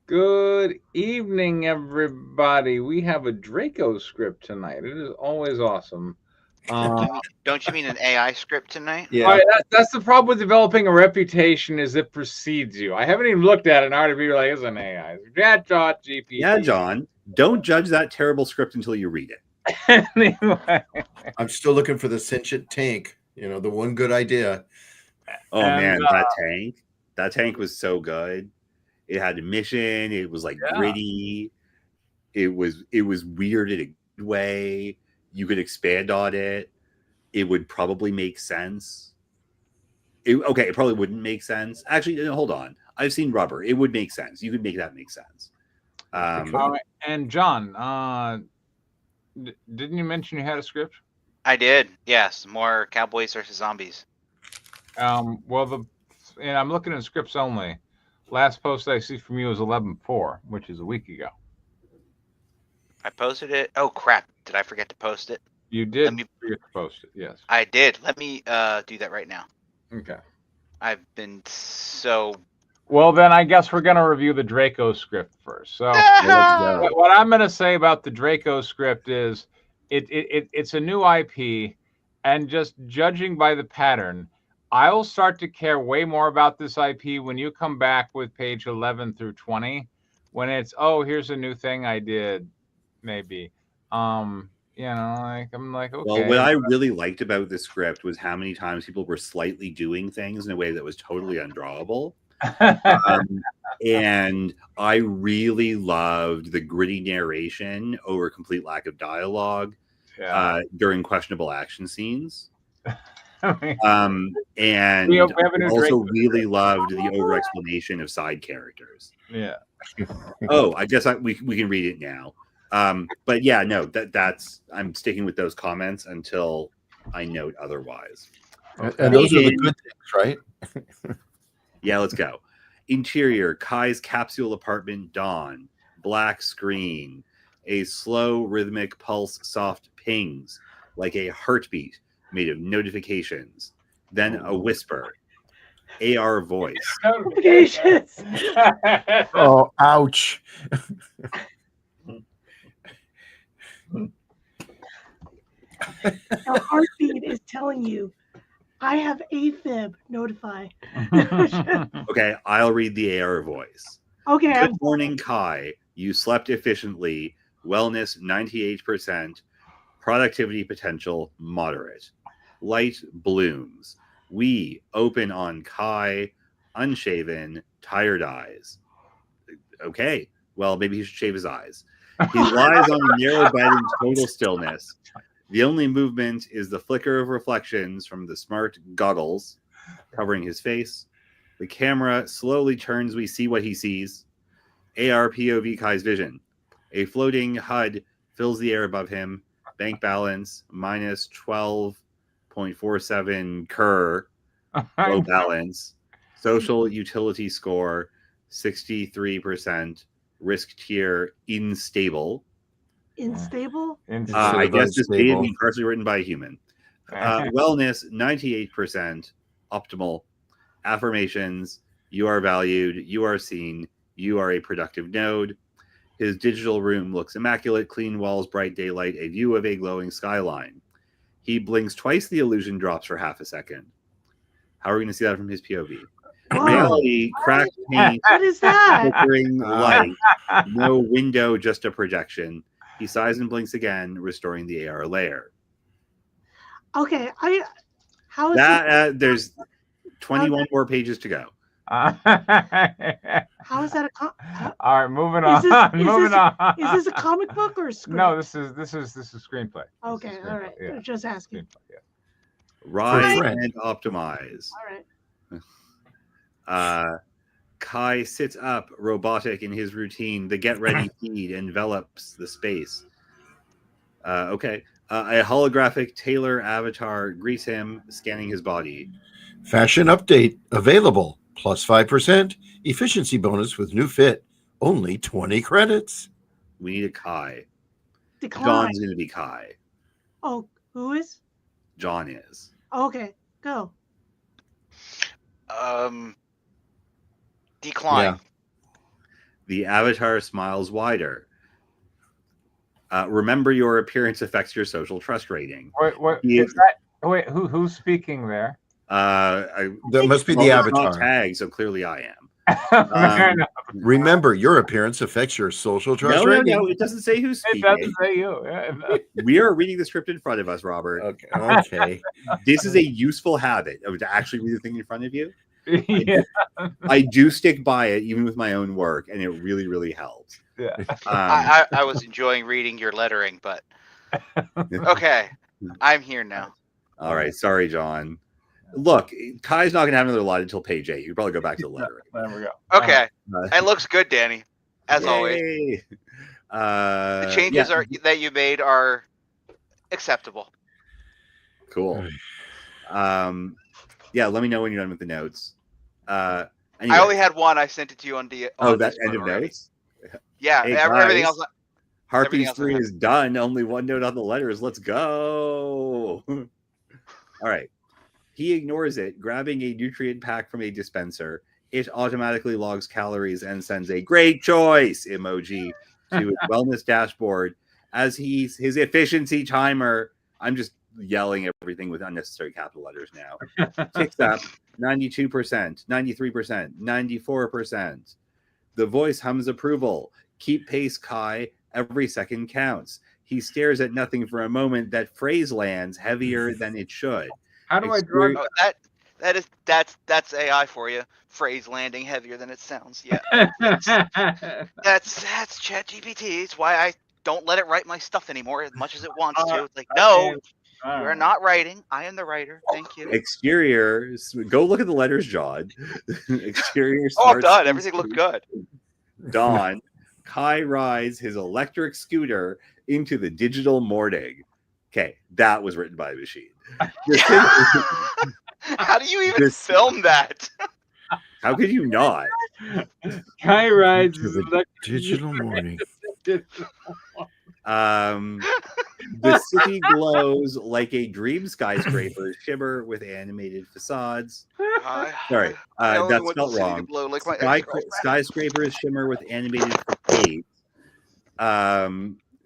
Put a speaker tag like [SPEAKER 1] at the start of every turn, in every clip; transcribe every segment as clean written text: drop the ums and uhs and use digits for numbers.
[SPEAKER 1] Good evening, everybody. We have a Draco script tonight. It is always awesome.
[SPEAKER 2] You mean, don't you mean an AI script tonight?
[SPEAKER 1] All right, that's the problem with developing a reputation is it precedes you. I haven't even looked at it, and already be like, it's an AI. Chat
[SPEAKER 3] Yeah,
[SPEAKER 1] GPT.
[SPEAKER 3] John, don't judge that terrible script until you read it.
[SPEAKER 1] Anyway,
[SPEAKER 4] I'm still looking for the sentient tank. You know, the one good idea.
[SPEAKER 3] Oh
[SPEAKER 1] And,
[SPEAKER 3] man, that tank was so good. It had a mission. It was like gritty. It was weird in a good way. You could expand on it. It would probably make sense. It probably wouldn't make sense. Actually, no, hold on. I've seen Rubber. It would make sense. You could make that make sense.
[SPEAKER 1] all right, and John, didn't you mention you had a script?
[SPEAKER 2] I did. Yes, more Cowboys versus Zombies.
[SPEAKER 1] Well, and I'm looking at scripts only. Last post I see from you is 11/4, which is a week ago.
[SPEAKER 2] I posted it. Oh crap! Did I forget to post it?
[SPEAKER 1] You did forget to post it. Yes,
[SPEAKER 2] I did. Let me do that right now.
[SPEAKER 1] Okay.
[SPEAKER 2] I've been so.
[SPEAKER 1] Well, then I guess we're going to review the Draco script first. So, what I'm going to say about the Draco script is it's a new IP, and just judging by the pattern, I'll start to care way more about this IP when you come back with page 11 through 20, when it's, oh, here's a new thing I did, maybe. I'm like, okay.
[SPEAKER 3] Well, what I really liked about the script was how many times people were slightly doing things in a way that was totally undrawable. And I really loved the gritty narration over complete lack of dialogue during questionable action scenes. And
[SPEAKER 1] we have a
[SPEAKER 3] also really loved the over explanation of side characters.
[SPEAKER 1] Yeah.
[SPEAKER 3] Oh, I guess we can read it now. But yeah, no, that's I'm sticking with those comments until I note otherwise.
[SPEAKER 4] And those are the good things, right?
[SPEAKER 3] Yeah, let's go. Interior, Kai's capsule apartment, dawn. Black screen. A slow, rhythmic pulse, soft pings, like a heartbeat made of notifications. Then a whisper. AR voice.
[SPEAKER 5] Notifications!
[SPEAKER 4] Oh, ouch.
[SPEAKER 5] Our heartbeat is telling you, I have AFib, notify.
[SPEAKER 3] Okay, I'll read the AR voice.
[SPEAKER 5] Okay.
[SPEAKER 3] Good morning, Kai. You slept efficiently. Wellness 98%. Productivity potential moderate. Light blooms. We open on Kai. Unshaven. Tired eyes. Okay, well, maybe he should shave his eyes. He lies on a narrow bed in total stillness. The only movement is the flicker of reflections from the smart goggles covering his face. The camera slowly turns. We see what he sees. AR POV Kai's vision. A floating HUD fills the air above him. Bank balance minus 12.47 Kerr. Low balance. Social utility score 63%. Risk tier unstable.
[SPEAKER 5] Unstable?
[SPEAKER 3] I guess this may be partially written by a human. Wellness 98%. Optimal. Affirmations. You are valued. You are seen. You are a productive node. His digital room looks immaculate. Clean walls, bright daylight, a view of a glowing skyline. He blinks twice. The illusion drops for half a second. How are we going to see that from his POV? Reality, cracked paint,
[SPEAKER 5] what is that?
[SPEAKER 3] flickering light, no window, just a projection. He sighs and blinks again, restoring the AR layer.
[SPEAKER 5] Okay, how is
[SPEAKER 3] that? There's 21 more pages to go.
[SPEAKER 5] How is that
[SPEAKER 1] all right, moving on. Moving on.
[SPEAKER 5] Is this a comic book or a script?
[SPEAKER 1] No, this is screenplay.
[SPEAKER 5] Okay,
[SPEAKER 1] screenplay.
[SPEAKER 5] All right.
[SPEAKER 1] Yeah.
[SPEAKER 5] Just asking.
[SPEAKER 1] Screenplay, yeah.
[SPEAKER 3] Rise and optimize.
[SPEAKER 5] All right.
[SPEAKER 3] Kai sits up, robotic in his routine. The get ready feed envelops the space. Okay. A holographic Taylor avatar greets him, scanning his body.
[SPEAKER 4] Fashion update available. Plus 5% efficiency bonus with new fit. Only 20 credits.
[SPEAKER 3] We need a Kai.
[SPEAKER 5] Decline.
[SPEAKER 3] John's going to be Kai.
[SPEAKER 5] Oh, who is?
[SPEAKER 3] John is.
[SPEAKER 5] Okay, go.
[SPEAKER 2] Decline.
[SPEAKER 3] The avatar smiles wider. Remember, your appearance affects your social trust rating.
[SPEAKER 1] What is that? Wait, who's speaking there?
[SPEAKER 4] That must be the
[SPEAKER 3] It's
[SPEAKER 4] avatar.
[SPEAKER 3] not tagged, so clearly I am.
[SPEAKER 4] Remember, your appearance affects your social trust rating.
[SPEAKER 3] No, it doesn't say who's
[SPEAKER 1] It
[SPEAKER 3] speaking.
[SPEAKER 1] doesn't say you. Yeah.
[SPEAKER 3] We are reading the script in front of us, Robert.
[SPEAKER 4] Okay.
[SPEAKER 3] This is a useful habit to actually read the thing in front of you.
[SPEAKER 1] Yeah.
[SPEAKER 3] I do stick by it, even with my own work, and it really, really helps.
[SPEAKER 1] Yeah.
[SPEAKER 2] I was enjoying reading your lettering, but okay, I'm here now.
[SPEAKER 3] All right, sorry, John. Look, Kai's not going to have another line until page 8. You probably go back to the lettering.
[SPEAKER 1] There we go.
[SPEAKER 2] Okay, it looks good, Danny, as always.
[SPEAKER 3] Yay.
[SPEAKER 2] The changes that you made are acceptable.
[SPEAKER 3] Cool. Yeah, let me know when you're done with the notes. Anyway.
[SPEAKER 2] I only had one. I sent it to you on the.
[SPEAKER 3] That end of notes?
[SPEAKER 2] Yeah,
[SPEAKER 3] Hey,
[SPEAKER 2] everything else.
[SPEAKER 3] Harpy's 3 is done. Only one note on the letters. Let's go. All right. He ignores it, grabbing a nutrient pack from a dispenser. It automatically logs calories and sends a great choice emoji to his wellness dashboard as his efficiency timer. I'm just yelling everything with unnecessary capital letters now. Ticks up 92%, 93%, 94%. The voice hums approval. Keep pace, Kai. Every second counts. He stares at nothing for a moment. That phrase lands heavier than it should.
[SPEAKER 1] How do I draw
[SPEAKER 2] That's AI for you. Phrase landing heavier than it sounds. Yeah. That's ChatGPT. It's why I don't let it write my stuff anymore as much as it wants to. It's like, no, we're not writing. I am the writer. Thank you.
[SPEAKER 3] Exterior. Go look at the letters, John. Exterior.
[SPEAKER 2] I'm done. Everything looked good.
[SPEAKER 3] Dawn. Kai rides his electric scooter into the digital morning. Okay, that was written by a machine.
[SPEAKER 2] How do you even film that?
[SPEAKER 3] How could you not?
[SPEAKER 1] Kai rides
[SPEAKER 4] the digital morning.
[SPEAKER 3] The city glows like a dream skyscraper, shimmer with animated facades. Sorry, that's spelled wrong. Skyscrapers shimmer with animated facades.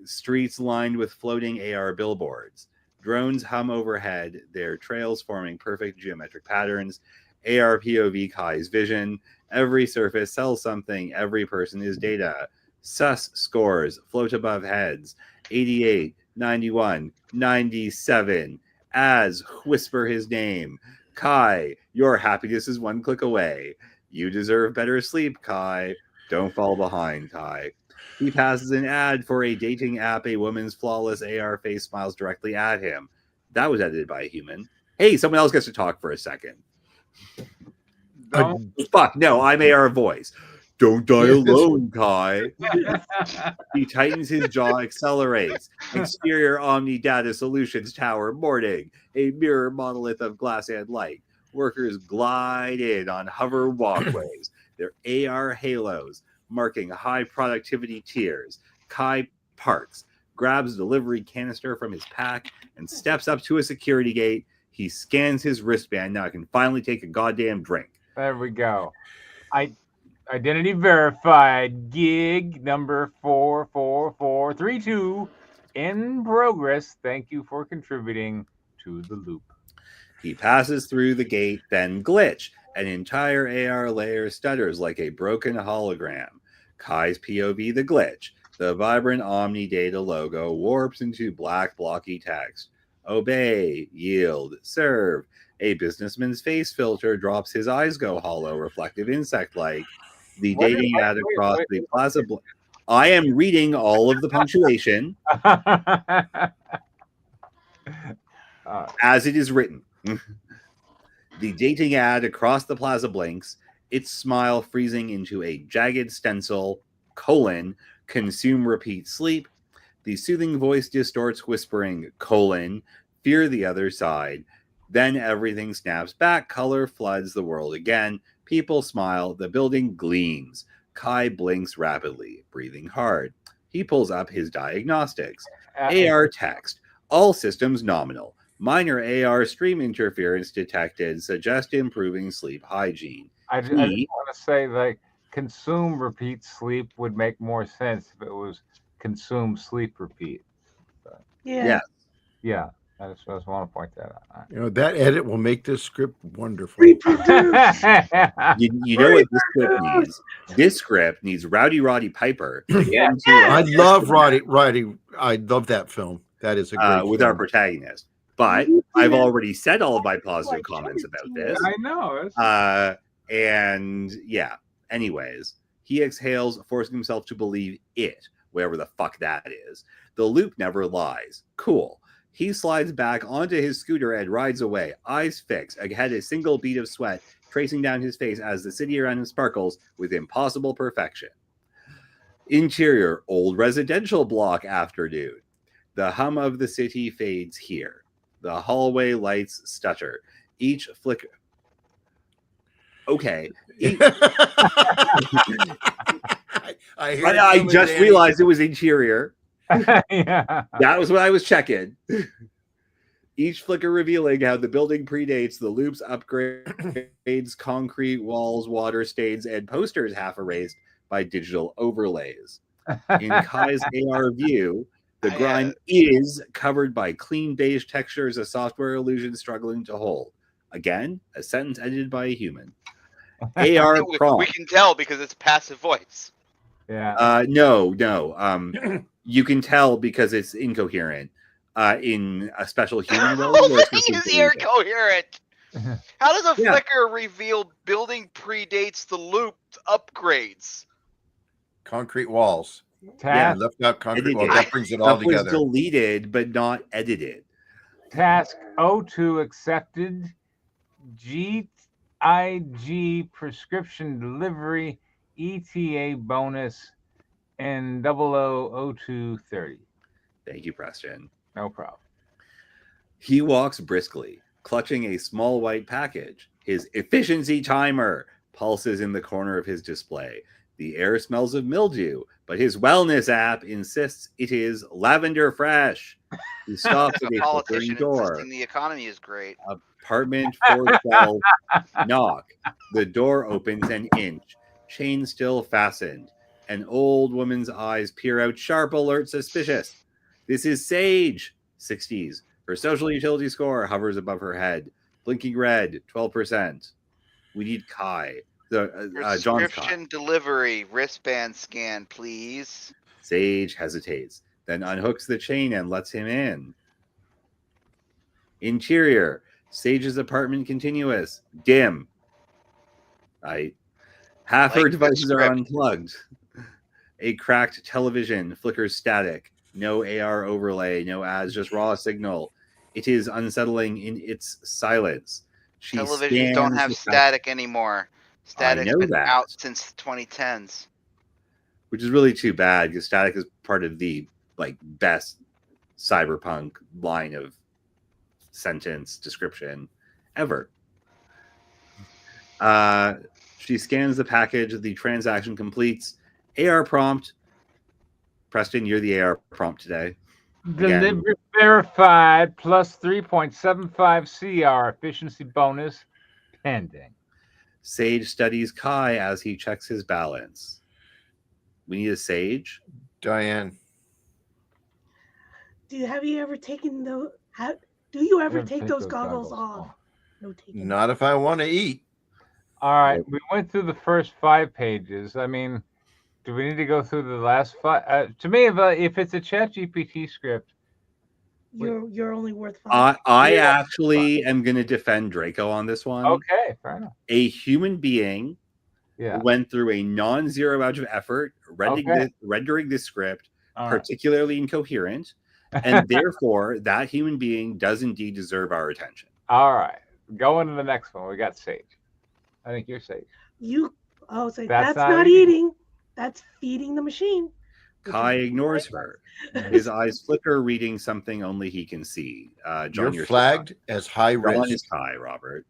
[SPEAKER 3] Streets lined with floating AR billboards. Drones hum overhead, their trails forming perfect geometric patterns. AR POV Kai's vision. Every surface sells something. Every person is data. Sus scores float above heads. 88, 91, 97. Ads whisper his name. Kai, your happiness is one click away. You deserve better sleep, Kai. Don't fall behind, Kai. He passes an ad for a dating app. A woman's flawless AR face smiles directly at him. That was edited by a human. Hey, someone else gets to talk for a second. Fuck, no, I'm AR voice. Don't die alone, Kai. He tightens his jaw, accelerates. Exterior Omni Data Solutions Tower, morning. A mirror monolith of glass and light. Workers glide in on hover walkways. Their AR halos, marking high productivity tiers. Kai parks, grabs a delivery canister from his pack, and steps up to a security gate. He scans his wristband. Now I can finally take a goddamn drink.
[SPEAKER 1] There we go. Identity verified. Gig number 44432 in progress. Thank you for contributing to the loop.
[SPEAKER 3] He passes through the gate, then glitch. An entire AR layer stutters like a broken hologram. Kai's POV the glitch. The vibrant Omni Data logo warps into black blocky text. Obey, yield, serve. A businessman's face filter drops. His eyes go hollow, reflective insect-like. The dating ad across the plaza. I am reading all of the punctuation as it is written. The dating ad across the plaza blinks, its smile freezing into a jagged stencil, : consume, repeat, sleep. The soothing voice distorts, whispering, : fear the other side. Then everything snaps back, color floods the world again. People smile, the building gleams. Kai blinks rapidly, breathing hard. He pulls up his diagnostics. AR text, all systems nominal. Minor AR stream interference detected, suggest improving sleep hygiene.
[SPEAKER 1] I just want to say, like, consume, repeat, sleep would make more sense if it was consume, sleep, repeat. But,
[SPEAKER 5] Yeah.
[SPEAKER 1] yeah, I just want to point that out.
[SPEAKER 4] You know, that edit will make this script wonderful.
[SPEAKER 5] Reproduce.
[SPEAKER 3] You know what this script needs? This script needs Rowdy Roddy Piper to get into
[SPEAKER 4] I love Roddy. I love that film. That is a great
[SPEAKER 3] with
[SPEAKER 4] film.
[SPEAKER 3] our protagonist. But I've already said all of my positive comments about this.
[SPEAKER 1] I know.
[SPEAKER 3] And yeah, anyways, he exhales, forcing himself to believe it, whatever the fuck that is. The loop never lies. Cool. He slides back onto his scooter and rides away, eyes fixed, ahead a single bead of sweat tracing down his face as the city around him sparkles with impossible perfection. Interior, old residential block afternoon. The hum of the city fades here. The hallway lights stutter. Each flicker. Okay. I just realized it was interior.
[SPEAKER 1] Yeah.
[SPEAKER 3] That was what I was checking. Each flicker revealing how the building predates the loop's upgrades, concrete walls, water stains, and posters half erased by digital overlays. In Kai's AR view, the grime is covered by clean beige textures, a software illusion struggling to hold. Again, a sentence edited by a human. AR prompt.
[SPEAKER 2] We can tell because it's passive voice.
[SPEAKER 1] Yeah.
[SPEAKER 3] No. You can tell because it's incoherent. In a special human role.
[SPEAKER 2] The thing is incoherent. How does a flicker reveal building predates the loop upgrades?
[SPEAKER 4] Concrete walls.
[SPEAKER 1] Task,
[SPEAKER 4] left out concrete walls. That brings it all together.
[SPEAKER 3] Was deleted, but not edited.
[SPEAKER 1] Task O2 accepted. GIG prescription delivery ETA bonus and 000230.
[SPEAKER 3] Thank you, Preston.
[SPEAKER 1] No problem.
[SPEAKER 3] He walks briskly, clutching a small white package. His efficiency timer pulses in the corner of his display. The air smells of mildew, but his wellness app insists it is lavender fresh. He stops at a
[SPEAKER 2] politician
[SPEAKER 3] door.
[SPEAKER 2] insisting the economy is great.
[SPEAKER 3] Apartment 412. Knock. The door opens an inch. Chain still fastened. An old woman's eyes peer out, sharp, alert, suspicious. This is Sage, 60s. Her social utility score hovers above her head. Blinking red, 12%. We need Kai.
[SPEAKER 2] Prescription delivery wristband scan, please.
[SPEAKER 3] Sage hesitates, then unhooks the chain and lets him in. Interior, Sage's apartment continuous. Dim. Half her devices are unplugged. A cracked television flickers static. No AR overlay, no ads, just raw signal. It is unsettling in its silence.
[SPEAKER 2] Televisions don't have static anymore. Static's been out since 2010s.
[SPEAKER 3] Which is really too bad because static is part of the best cyberpunk line of sentence description ever. She scans the package. The transaction completes. AR prompt. Preston, you're the AR prompt today.
[SPEAKER 1] Delivery verified plus 3.75 CR efficiency bonus pending.
[SPEAKER 3] Sage studies Kai as he checks his balance. We need a Sage.
[SPEAKER 4] Diane.
[SPEAKER 5] Do you ever take those goggles off? No taking.
[SPEAKER 4] Not if I want to eat.
[SPEAKER 1] All right, we went through the first 5 pages. I mean, do we need to go through the last 5? To me, if it's a ChatGPT script,
[SPEAKER 5] you're only worth 5.
[SPEAKER 3] I actually am going to defend Draco on this one.
[SPEAKER 1] Okay, fair enough.
[SPEAKER 3] A human being went through a non-zero amount of effort rendering this script particularly incoherent, and therefore that human being does indeed deserve our attention.
[SPEAKER 1] All right, going to the next one. We got Sage. I think you're Sage.
[SPEAKER 5] That's not eating. That's feeding the machine.
[SPEAKER 3] Kai ignores her. His eyes flicker, reading something only he can see. John,
[SPEAKER 4] you're flagged as high risk.
[SPEAKER 3] John is Kai, Robert.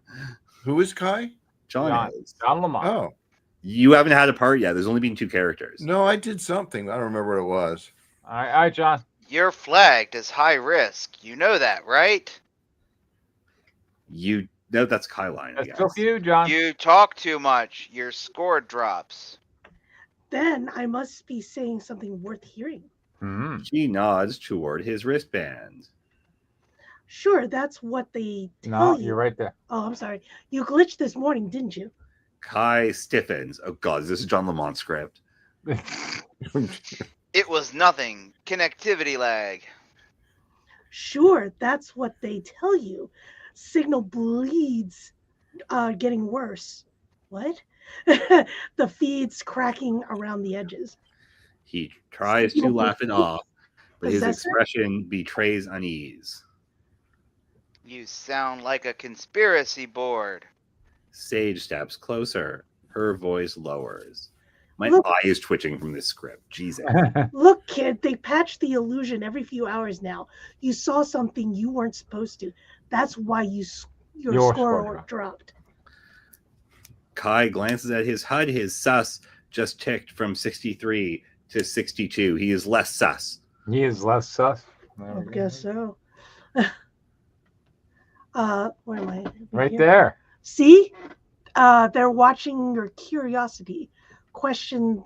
[SPEAKER 4] Who is Kai?
[SPEAKER 3] John is.
[SPEAKER 1] John Lamont.
[SPEAKER 4] Oh.
[SPEAKER 3] You haven't had a part yet. There's only been 2 characters.
[SPEAKER 4] No, I did something. I don't remember what it was.
[SPEAKER 1] All right, John.
[SPEAKER 2] You're flagged as high risk. You know that, right?
[SPEAKER 3] You know that's Kai line.
[SPEAKER 1] That's still you, John.
[SPEAKER 2] You talk too much. Your score drops.
[SPEAKER 5] Then I must be saying something worth hearing.
[SPEAKER 1] Mm.
[SPEAKER 3] She nods toward his wristband.
[SPEAKER 5] Sure, that's what they
[SPEAKER 1] No,
[SPEAKER 5] tell you.
[SPEAKER 1] you're right there.
[SPEAKER 5] Oh, I'm sorry. You glitched this morning, didn't you?
[SPEAKER 3] Kai stiffens. Oh God, this is John Lamont script.
[SPEAKER 2] It was nothing. Connectivity lag.
[SPEAKER 5] Sure, that's what they tell you. Signal bleeds, getting worse. What? The feed's cracking around the edges.
[SPEAKER 3] He tries to
[SPEAKER 5] Signal
[SPEAKER 3] laugh it
[SPEAKER 5] bleed?
[SPEAKER 3] off, but his
[SPEAKER 5] Possessor?
[SPEAKER 3] expression betrays unease.
[SPEAKER 2] You sound like a conspiracy board.
[SPEAKER 3] Sage steps closer. Her voice lowers. My
[SPEAKER 5] Look.
[SPEAKER 3] eye is twitching from this script. Jesus.
[SPEAKER 5] Look, kid, they patch the illusion every few hours now. You saw something you weren't supposed to. That's why your
[SPEAKER 1] Your
[SPEAKER 5] score
[SPEAKER 1] score
[SPEAKER 5] dropped.
[SPEAKER 3] Kai glances at his HUD. His sus just ticked from 63 to 62. He is less sus.
[SPEAKER 1] He is less sus.
[SPEAKER 5] I guess so. Where am I?
[SPEAKER 1] Right
[SPEAKER 5] Here?
[SPEAKER 1] there.
[SPEAKER 5] See? They're watching your curiosity. Question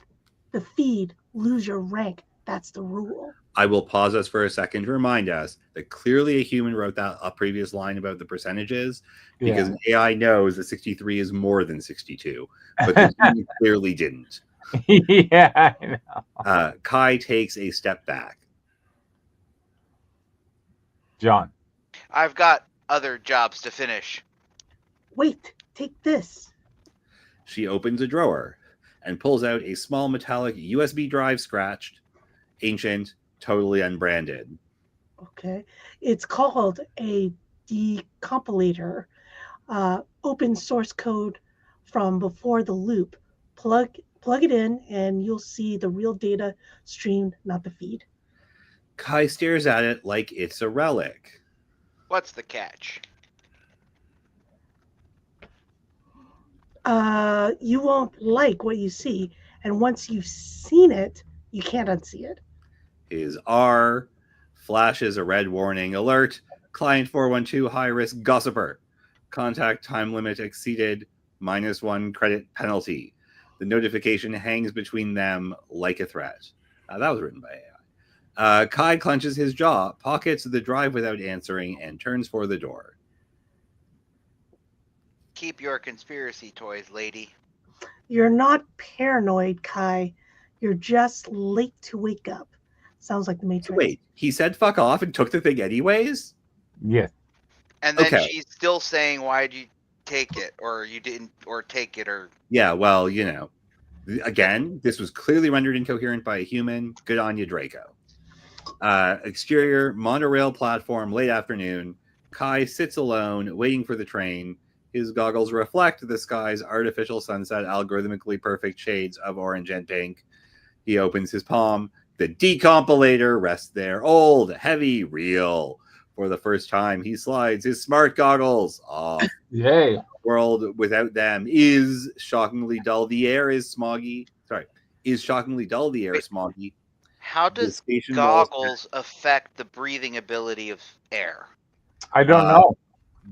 [SPEAKER 5] the feed, lose your rank. That's the rule.
[SPEAKER 3] I will pause us for a second to remind us that clearly a human wrote that a previous line about the percentages because an AI knows that 63 is more than 62, but the human clearly didn't.
[SPEAKER 1] Yeah, I know.
[SPEAKER 3] Kai takes a step back.
[SPEAKER 1] John.
[SPEAKER 2] I've got other jobs to finish.
[SPEAKER 5] Wait, take this.
[SPEAKER 3] She opens a drawer and pulls out a small metallic USB drive, scratched, ancient, totally unbranded.
[SPEAKER 5] Okay. It's called a decompilator. Open source code from before the loop. Plug it in and you'll see the real data stream, not the feed.
[SPEAKER 3] Kai stares at it like it's a relic.
[SPEAKER 2] What's the catch?
[SPEAKER 5] You won't like what you see, and once you've seen it, you can't unsee it.
[SPEAKER 3] His R flashes a red warning alert. Client 412 high risk gossiper. Contact time limit exceeded. -1 credit penalty. The notification hangs between them like a threat. That was written by AI. Kai clenches his jaw, pockets the drive without answering, and turns for the door.
[SPEAKER 2] Keep your conspiracy toys, lady.
[SPEAKER 5] You're not paranoid, Kai. You're just late to wake up. Sounds like the Matrix.
[SPEAKER 3] Wait, he said fuck off and took the thing anyways?
[SPEAKER 1] Yes.
[SPEAKER 2] And then
[SPEAKER 3] Okay.
[SPEAKER 2] she's still saying, why'd you take it? Or you didn't, or take it, or...
[SPEAKER 3] Yeah, well, you know. Again, this was clearly rendered incoherent by a human. Good on you, Draco. Exterior, monorail platform, late afternoon. Kai sits alone, waiting for the train. His goggles reflect the sky's artificial sunset, algorithmically perfect shades of orange and pink. He opens his palm. The decompilator rests there, old, heavy, real. For the first time, he slides his smart goggles off.
[SPEAKER 1] Yay.
[SPEAKER 3] The world without them is shockingly dull. The air is smoggy. Sorry, is shockingly dull. The air is smoggy.
[SPEAKER 2] How
[SPEAKER 3] The
[SPEAKER 2] does
[SPEAKER 3] station walls-
[SPEAKER 2] goggles affect the breathing ability of air?
[SPEAKER 1] I don't know.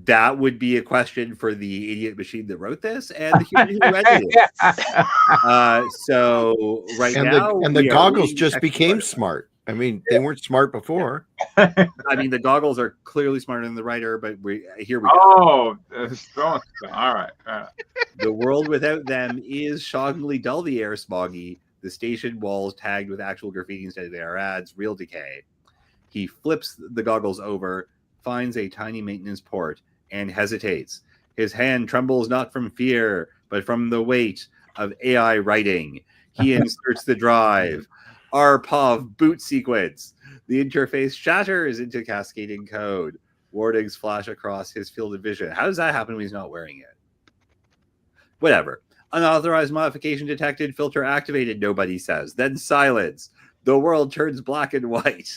[SPEAKER 3] That would be a question for the idiot machine that wrote this and the human who read it. So right now,
[SPEAKER 4] the goggles just became smart. I mean, they weren't smart before.
[SPEAKER 3] I mean, the goggles are clearly smarter than the writer, but here we go.
[SPEAKER 1] Oh, all right.
[SPEAKER 3] The world without them is shockingly dull. The air smoggy. The station walls tagged with actual graffiti instead of their ads. Real decay. He flips the goggles over, finds a tiny maintenance port, and hesitates. His hand trembles not from fear, but from the weight of AI writing. He inserts the drive. RPOV boot sequence. The interface shatters into cascading code. Warnings flash across his field of vision. How does that happen when he's not wearing it? Whatever. Unauthorized modification detected. Filter activated, nobody says. Then silence. The world turns black and white.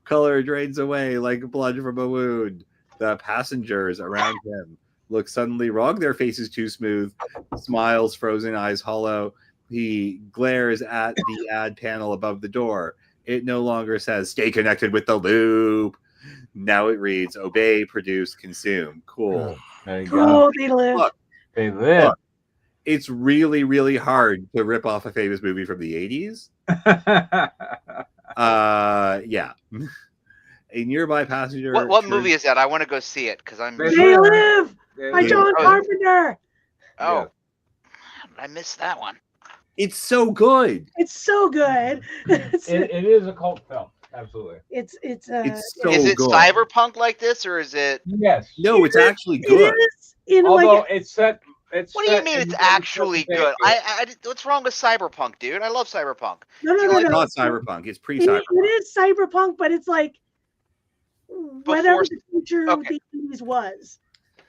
[SPEAKER 3] Color drains away like blood from a wound. The passengers around him look suddenly wrong. Their faces too smooth. Smiles, frozen, eyes hollow. He glares at the ad panel above the door. It no longer says, stay connected with the loop. Now it reads, obey, produce, consume. Cool.
[SPEAKER 1] There you
[SPEAKER 5] Oh,
[SPEAKER 1] go.
[SPEAKER 5] they live.
[SPEAKER 3] Look.
[SPEAKER 1] They live.
[SPEAKER 3] Look. It's really, really hard to rip off a famous movie from the 80s. Yeah. A nearby passenger.
[SPEAKER 2] What movie is that? I want to go see it because I'm.
[SPEAKER 5] They Live by
[SPEAKER 3] Live.
[SPEAKER 5] John Carpenter.
[SPEAKER 2] Oh, I missed that one.
[SPEAKER 3] It's so good.
[SPEAKER 5] It's so good.
[SPEAKER 1] It is a cult film. Absolutely.
[SPEAKER 5] It's
[SPEAKER 3] so
[SPEAKER 2] Is it
[SPEAKER 3] good.
[SPEAKER 2] cyberpunk like this, or is it?
[SPEAKER 1] Yes.
[SPEAKER 3] No, it's actually good.
[SPEAKER 5] It is in
[SPEAKER 1] Although
[SPEAKER 5] like
[SPEAKER 1] it's set.
[SPEAKER 2] What do you mean it's actually good? What's wrong with cyberpunk, dude? I love cyberpunk.
[SPEAKER 5] no.
[SPEAKER 3] It's not cyberpunk. It's pre-cyberpunk.
[SPEAKER 5] It is cyberpunk, but it's like whatever the future of the 80s was.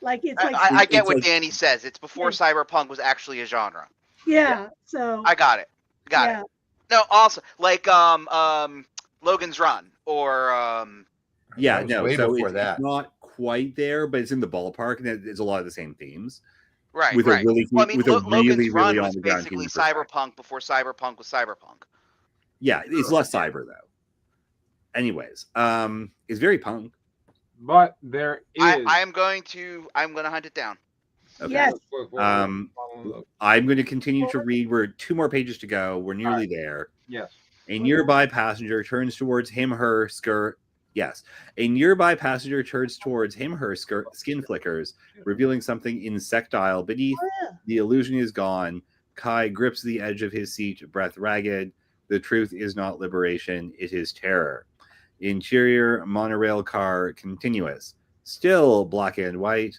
[SPEAKER 5] Like it's like
[SPEAKER 2] I get
[SPEAKER 3] it's
[SPEAKER 2] what
[SPEAKER 3] like-
[SPEAKER 2] Danny says. It's before cyberpunk was actually a genre.
[SPEAKER 5] yeah. So
[SPEAKER 2] I got it. Got it. No, awesome. Like Logan's Run or
[SPEAKER 3] Yeah,
[SPEAKER 4] That was
[SPEAKER 3] no.
[SPEAKER 4] way
[SPEAKER 3] So
[SPEAKER 4] before
[SPEAKER 3] it's
[SPEAKER 4] that.
[SPEAKER 3] not quite there, but it's in the ballpark, and it's a lot of the same themes.
[SPEAKER 2] right,
[SPEAKER 3] With
[SPEAKER 2] right.
[SPEAKER 3] a really,
[SPEAKER 2] Well, I mean,
[SPEAKER 3] with a
[SPEAKER 2] Logan's
[SPEAKER 3] really,
[SPEAKER 2] Run
[SPEAKER 3] really
[SPEAKER 2] was
[SPEAKER 3] on the ground
[SPEAKER 2] basically
[SPEAKER 3] human perspective.
[SPEAKER 2] cyberpunk before cyberpunk was cyberpunk.
[SPEAKER 3] Yeah, it's less cyber though. Anyways, it's very punk.
[SPEAKER 1] But there is.
[SPEAKER 2] I'm gonna hunt it down.
[SPEAKER 3] Okay.
[SPEAKER 5] yes.
[SPEAKER 3] I'm going to continue to read. We're 2 more pages to go. We're nearly there.
[SPEAKER 1] Yes.
[SPEAKER 3] A nearby passenger turns towards him, her skirt. Yes. A nearby passenger turns towards him, her skirt. Skin flickers, revealing something insectile beneath. The illusion is gone. Kai grips the edge of his seat, breath ragged. The truth is not liberation, it is terror. Interior monorail car continuous. Still black and white.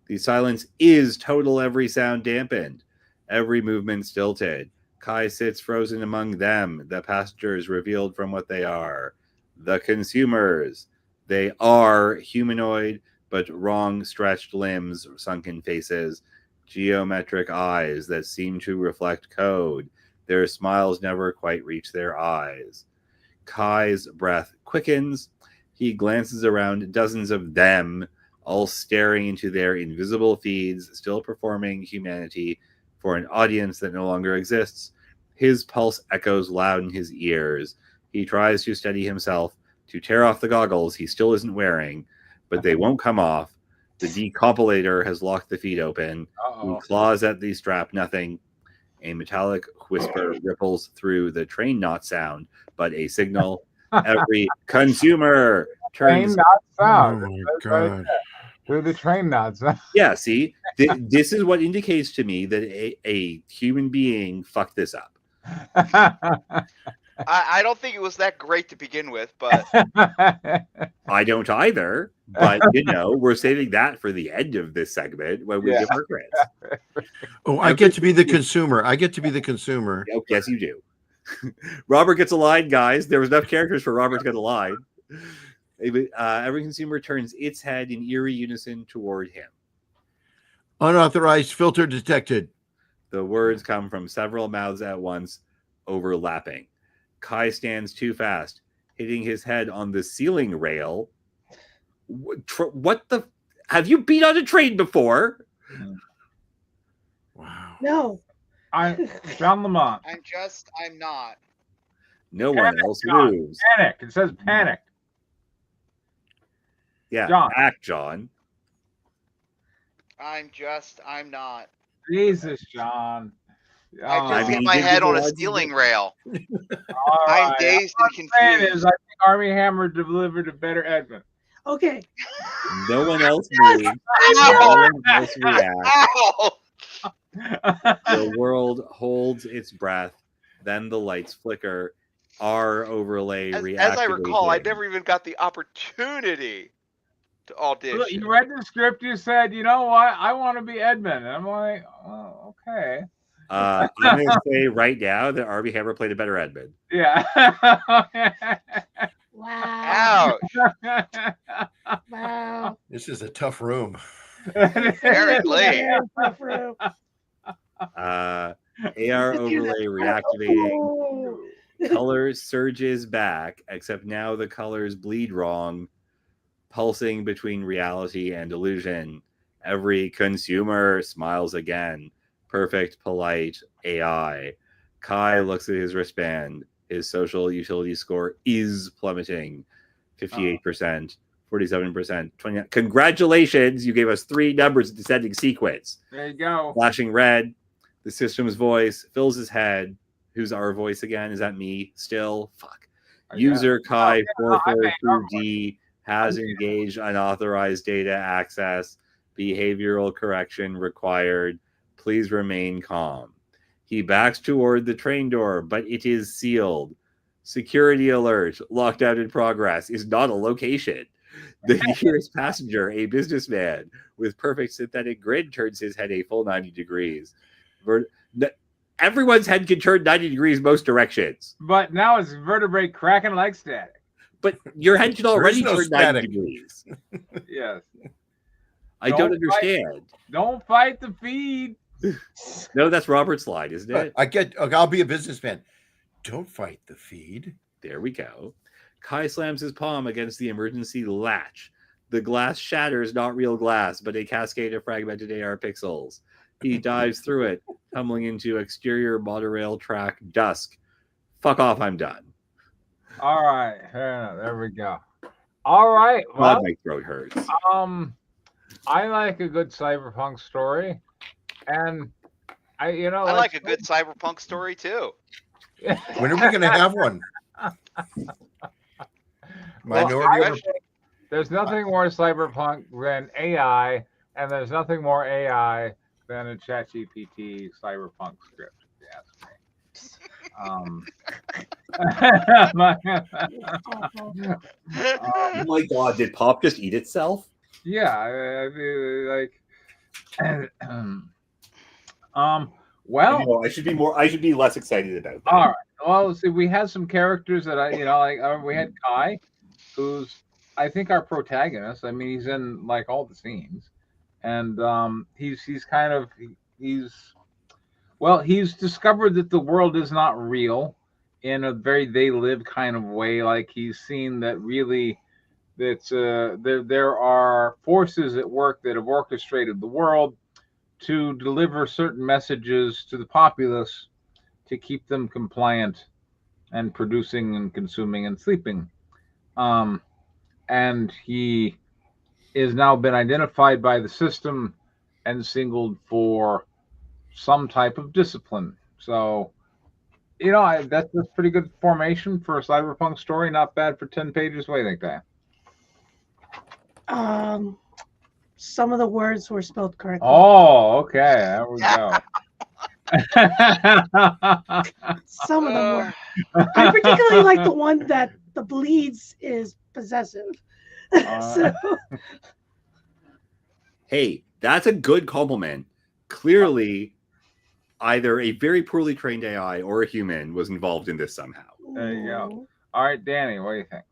[SPEAKER 3] The silence is total, every sound dampened. Every movement stilted. Kai sits frozen among them, the passengers revealed from what they are. The consumers. They are humanoid, but wrong stretched limbs, sunken faces, geometric eyes that seem to reflect code. Their smiles never quite reach their eyes. Kai's breath quickens. He glances around, dozens of them, all staring into their invisible feeds, still performing humanity for an audience that no longer exists. His pulse echoes loud in his ears. He tries to steady himself, to tear off the goggles he still isn't wearing, but they won't come off. The decompilator has locked the feed open. He claws at the strap, nothing. A metallic whisper ripples through the train knot sound, but a signal. Every consumer turns.
[SPEAKER 1] Train knot sound.
[SPEAKER 4] Oh my God.
[SPEAKER 1] Through the train knots.
[SPEAKER 3] Yeah, see, this is what indicates to me that a human being fucked this up.
[SPEAKER 2] I don't think it was that great to begin with, but
[SPEAKER 3] I don't either, but we're saving that for the end of this segment when we give our crits.
[SPEAKER 4] Oh, I get to be the consumer. I get to be the consumer.
[SPEAKER 3] Oh, yes, you do. Robert gets a line, guys. There was enough characters for Robert to get a line. Every consumer turns its head in eerie unison toward him.
[SPEAKER 4] Unauthorized filter detected.
[SPEAKER 3] The words come from several mouths at once, overlapping. Kai stands too fast, hitting his head on the ceiling rail. What the? Have you been on a train before?
[SPEAKER 4] Wow.
[SPEAKER 5] No.
[SPEAKER 1] I'm John Lamont.
[SPEAKER 2] I'm not.
[SPEAKER 3] No
[SPEAKER 1] Panic,
[SPEAKER 3] one else
[SPEAKER 1] John.
[SPEAKER 3] moves.
[SPEAKER 1] Panic. It says panic.
[SPEAKER 3] Yeah,
[SPEAKER 1] John.
[SPEAKER 3] act, John.
[SPEAKER 2] I'm not.
[SPEAKER 1] Jesus, John.
[SPEAKER 2] I just
[SPEAKER 3] I mean,
[SPEAKER 2] hit my
[SPEAKER 3] you
[SPEAKER 2] head
[SPEAKER 3] give
[SPEAKER 2] on
[SPEAKER 3] the
[SPEAKER 2] a
[SPEAKER 3] lines
[SPEAKER 2] ceiling
[SPEAKER 3] you
[SPEAKER 2] rail.
[SPEAKER 1] All
[SPEAKER 2] I'm
[SPEAKER 1] right.
[SPEAKER 2] dazed
[SPEAKER 1] What
[SPEAKER 2] and
[SPEAKER 1] I'm saying
[SPEAKER 2] confused.
[SPEAKER 1] is, I think Army Hammer delivered a better Edmund.
[SPEAKER 5] Okay.
[SPEAKER 3] No one else moves. No
[SPEAKER 2] Ow!
[SPEAKER 3] one else reacts.
[SPEAKER 2] Ow!
[SPEAKER 3] The world holds its breath. Then the lights flicker. R overlay
[SPEAKER 2] As I recall, I
[SPEAKER 3] reactivating.
[SPEAKER 2] never even got the opportunity to audition.
[SPEAKER 1] Look, you read the script, you said, you know what? I want to be Edmund. And I'm like, oh, okay.
[SPEAKER 3] I'm going to say right now that Arby Hammer played a better Edmund.
[SPEAKER 1] Yeah.
[SPEAKER 5] Wow.
[SPEAKER 2] Ouch.
[SPEAKER 5] Wow.
[SPEAKER 4] This is a tough room.
[SPEAKER 2] Apparently.
[SPEAKER 5] Yeah, tough room.
[SPEAKER 3] AR overlay reactivating.
[SPEAKER 5] Oh.
[SPEAKER 3] Color surges back, except now the colors bleed wrong, pulsing between reality and illusion. Every consumer smiles again. Perfect, polite AI. Kai looks at his wristband. His social utility score is plummeting. 58%, 47%, 29%. Congratulations! You gave us 3 numbers in descending sequence.
[SPEAKER 1] There you go.
[SPEAKER 3] Flashing red. The system's voice fills his head. Who's our voice again? Is that me still? Fuck. User Kai 442D has engaged unauthorized data access. Behavioral correction required. Please remain calm. He backs toward the train door, but it is sealed. Security alert. Lockdown in progress is not a location. The nearest passenger, a businessman with perfect synthetic grin, turns his head a full 90 degrees. Everyone's head can turn 90 degrees most directions.
[SPEAKER 1] But now it's vertebrae cracking like static.
[SPEAKER 3] But your head can already
[SPEAKER 4] no
[SPEAKER 3] turn
[SPEAKER 4] static.
[SPEAKER 3] 90 degrees.
[SPEAKER 1] Yes.
[SPEAKER 3] I don't understand.
[SPEAKER 1] Don't fight the feed.
[SPEAKER 3] No, that's Robert's line, isn't it?
[SPEAKER 4] I'll be a businessman. Don't fight the feed.
[SPEAKER 3] There we go. Kai slams his palm against the emergency latch. The glass shatters, not real glass, but a cascade of fragmented AR pixels. He dives through it, tumbling into exterior monorail track dusk. Fuck off, I'm done.
[SPEAKER 1] All right. There we go. All right.
[SPEAKER 3] God,
[SPEAKER 1] Well,
[SPEAKER 3] my throat hurts.
[SPEAKER 1] I like a good cyberpunk story. And I
[SPEAKER 2] like a good cyberpunk story too.
[SPEAKER 4] When are we going to have one?
[SPEAKER 1] There's nothing more cyberpunk than AI, and there's nothing more AI than a ChatGPT cyberpunk script. If you ask me.
[SPEAKER 3] Oh my god, did Pop just eat itself?
[SPEAKER 1] Yeah, I mean, like, well,
[SPEAKER 3] I should be less excited about that.
[SPEAKER 1] all right. Well, see, we had some characters that we had Kai, who's I think our protagonist. I mean, he's in like all the scenes, and he's discovered that the world is not real in a very they live kind of way. Like he's seen that really that there are forces at work that have orchestrated the world to deliver certain messages to the populace to keep them compliant and producing and consuming and sleeping. And he is now been identified by the system and singled for some type of discipline. So, that's a pretty good formation for a cyberpunk story. Not bad for 10 pages. What do you think, Diane?
[SPEAKER 5] Some of the words were spelled correctly.
[SPEAKER 1] Oh, okay. There we go.
[SPEAKER 5] Some of them were. I particularly like the one that the bleeds is possessive. So,
[SPEAKER 3] Hey, that's a good compliment. Clearly, either a very poorly trained AI or a human was involved in this somehow.
[SPEAKER 1] There you go. All right, Danny, what do you think?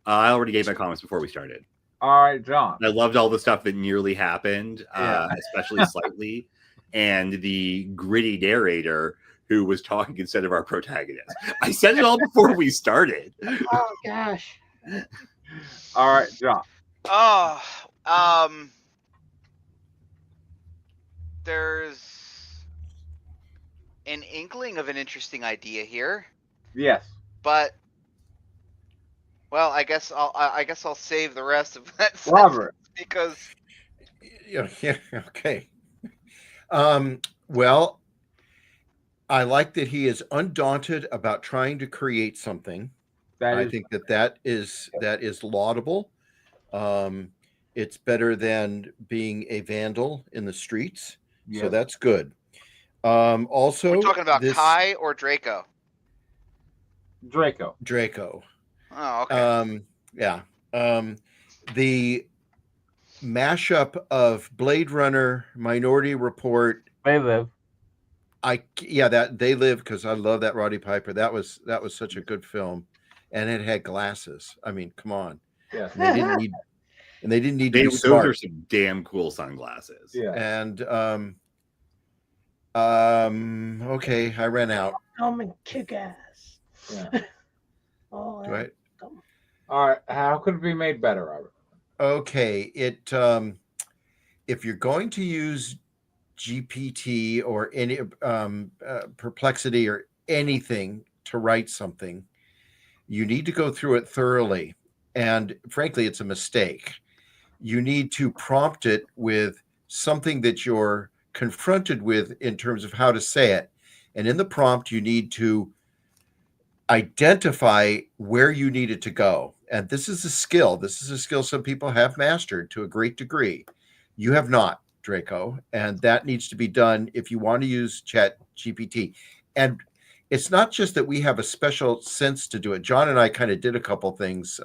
[SPEAKER 3] I already gave my comments before we started.
[SPEAKER 1] All right, John.
[SPEAKER 3] I loved all the stuff that nearly happened,
[SPEAKER 1] Yeah.
[SPEAKER 3] especially slightly, and the gritty narrator who was talking instead of our protagonist. I said it all before we started.
[SPEAKER 5] oh gosh.
[SPEAKER 1] All right, John.
[SPEAKER 2] There's an inkling of an interesting idea here,
[SPEAKER 1] Yes.
[SPEAKER 2] but well, I guess I'll save the rest of that
[SPEAKER 1] Robert.
[SPEAKER 2] because
[SPEAKER 4] Yeah, okay. Well, I like that he is undaunted about trying to create something. I think that is laudable. It's better than being a vandal in the streets, so that's good. Also,
[SPEAKER 2] we're talking about Kai or Draco.
[SPEAKER 1] Draco.
[SPEAKER 2] Oh, okay.
[SPEAKER 4] Yeah. The mashup of Blade Runner, Minority Report.
[SPEAKER 1] They live.
[SPEAKER 4] That They Live, because I love that Roddy Piper. That was such a good film, and it had glasses. I mean, come on.
[SPEAKER 1] Yeah.
[SPEAKER 4] And they didn't need to be
[SPEAKER 3] Those
[SPEAKER 4] smart.
[SPEAKER 3] are some damn cool sunglasses.
[SPEAKER 1] Yeah.
[SPEAKER 4] And okay, I ran out.
[SPEAKER 5] I'm a kick ass.
[SPEAKER 1] Yeah.
[SPEAKER 5] Oh,
[SPEAKER 4] Do I?
[SPEAKER 1] All right. How could it be made better, Robert?
[SPEAKER 4] Okay, if you're going to use GPT or any Perplexity or anything to write something, you need to go through it thoroughly. And frankly, it's a mistake. You need to prompt it with something that your confronted with in terms of how to say it. And in the prompt, you need to identify where you need it to go. And this is a skill. This is a skill some people have mastered to a great degree. You have not, Draco. And that needs to be done if you want to use Chat GPT. And it's not just that we have a special sense to do it. John and I kind of did a couple things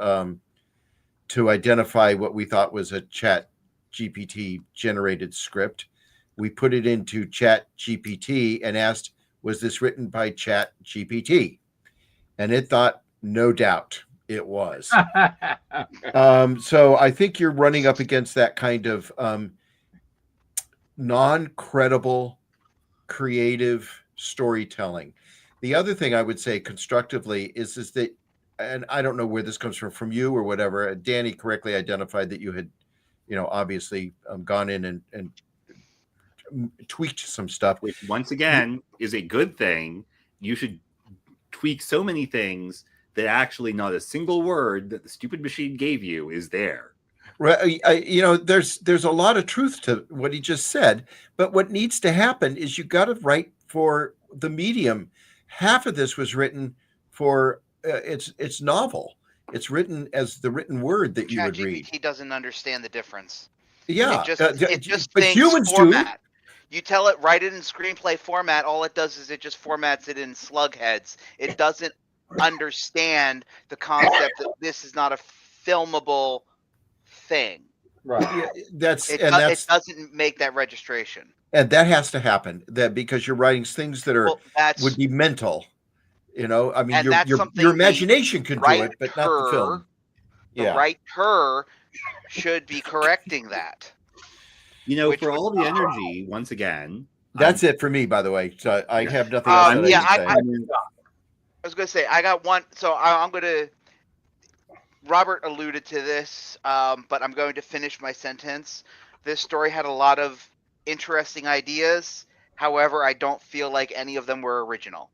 [SPEAKER 4] to identify what we thought was a Chat GPT generated script. We put it into Chat GPT and asked, was this written by Chat GPT? And it thought, no doubt it was. So I think you're running up against that kind of non-credible, creative storytelling. The other thing I would say constructively is that, and I don't know where this comes from you or whatever, Danny correctly identified that you had, obviously gone in and tweaked some stuff.
[SPEAKER 3] Which, once again, is a good thing. You should tweak so many things that actually not a single word that the stupid machine gave you is there.
[SPEAKER 4] Right. There's a lot of truth to what he just said, but what needs to happen is you got to write for the medium. Half of this was written for it's novel. It's written as the written word that you would read.
[SPEAKER 2] ChatGPT doesn't understand the difference.
[SPEAKER 4] Yeah,
[SPEAKER 2] it just
[SPEAKER 4] but
[SPEAKER 2] thinks
[SPEAKER 4] humans
[SPEAKER 2] format. You tell it, write it in screenplay format. All it does is it just formats it in slug heads. It doesn't understand the concept that this is not a filmable thing.
[SPEAKER 1] Right.
[SPEAKER 4] Yeah,
[SPEAKER 2] it doesn't make that registration.
[SPEAKER 4] And that has to happen because you're writing things that would be mental. I mean, your imagination can do it, but not the film.
[SPEAKER 2] The writer should be correcting that.
[SPEAKER 3] For all the energy, once again.
[SPEAKER 4] That's it for me, by the way. So I have nothing else to say.
[SPEAKER 2] I was going to say, I got one. So I'm going to. Robert alluded to this, but I'm going to finish my sentence. This story had a lot of interesting ideas. However, I don't feel like any of them were original.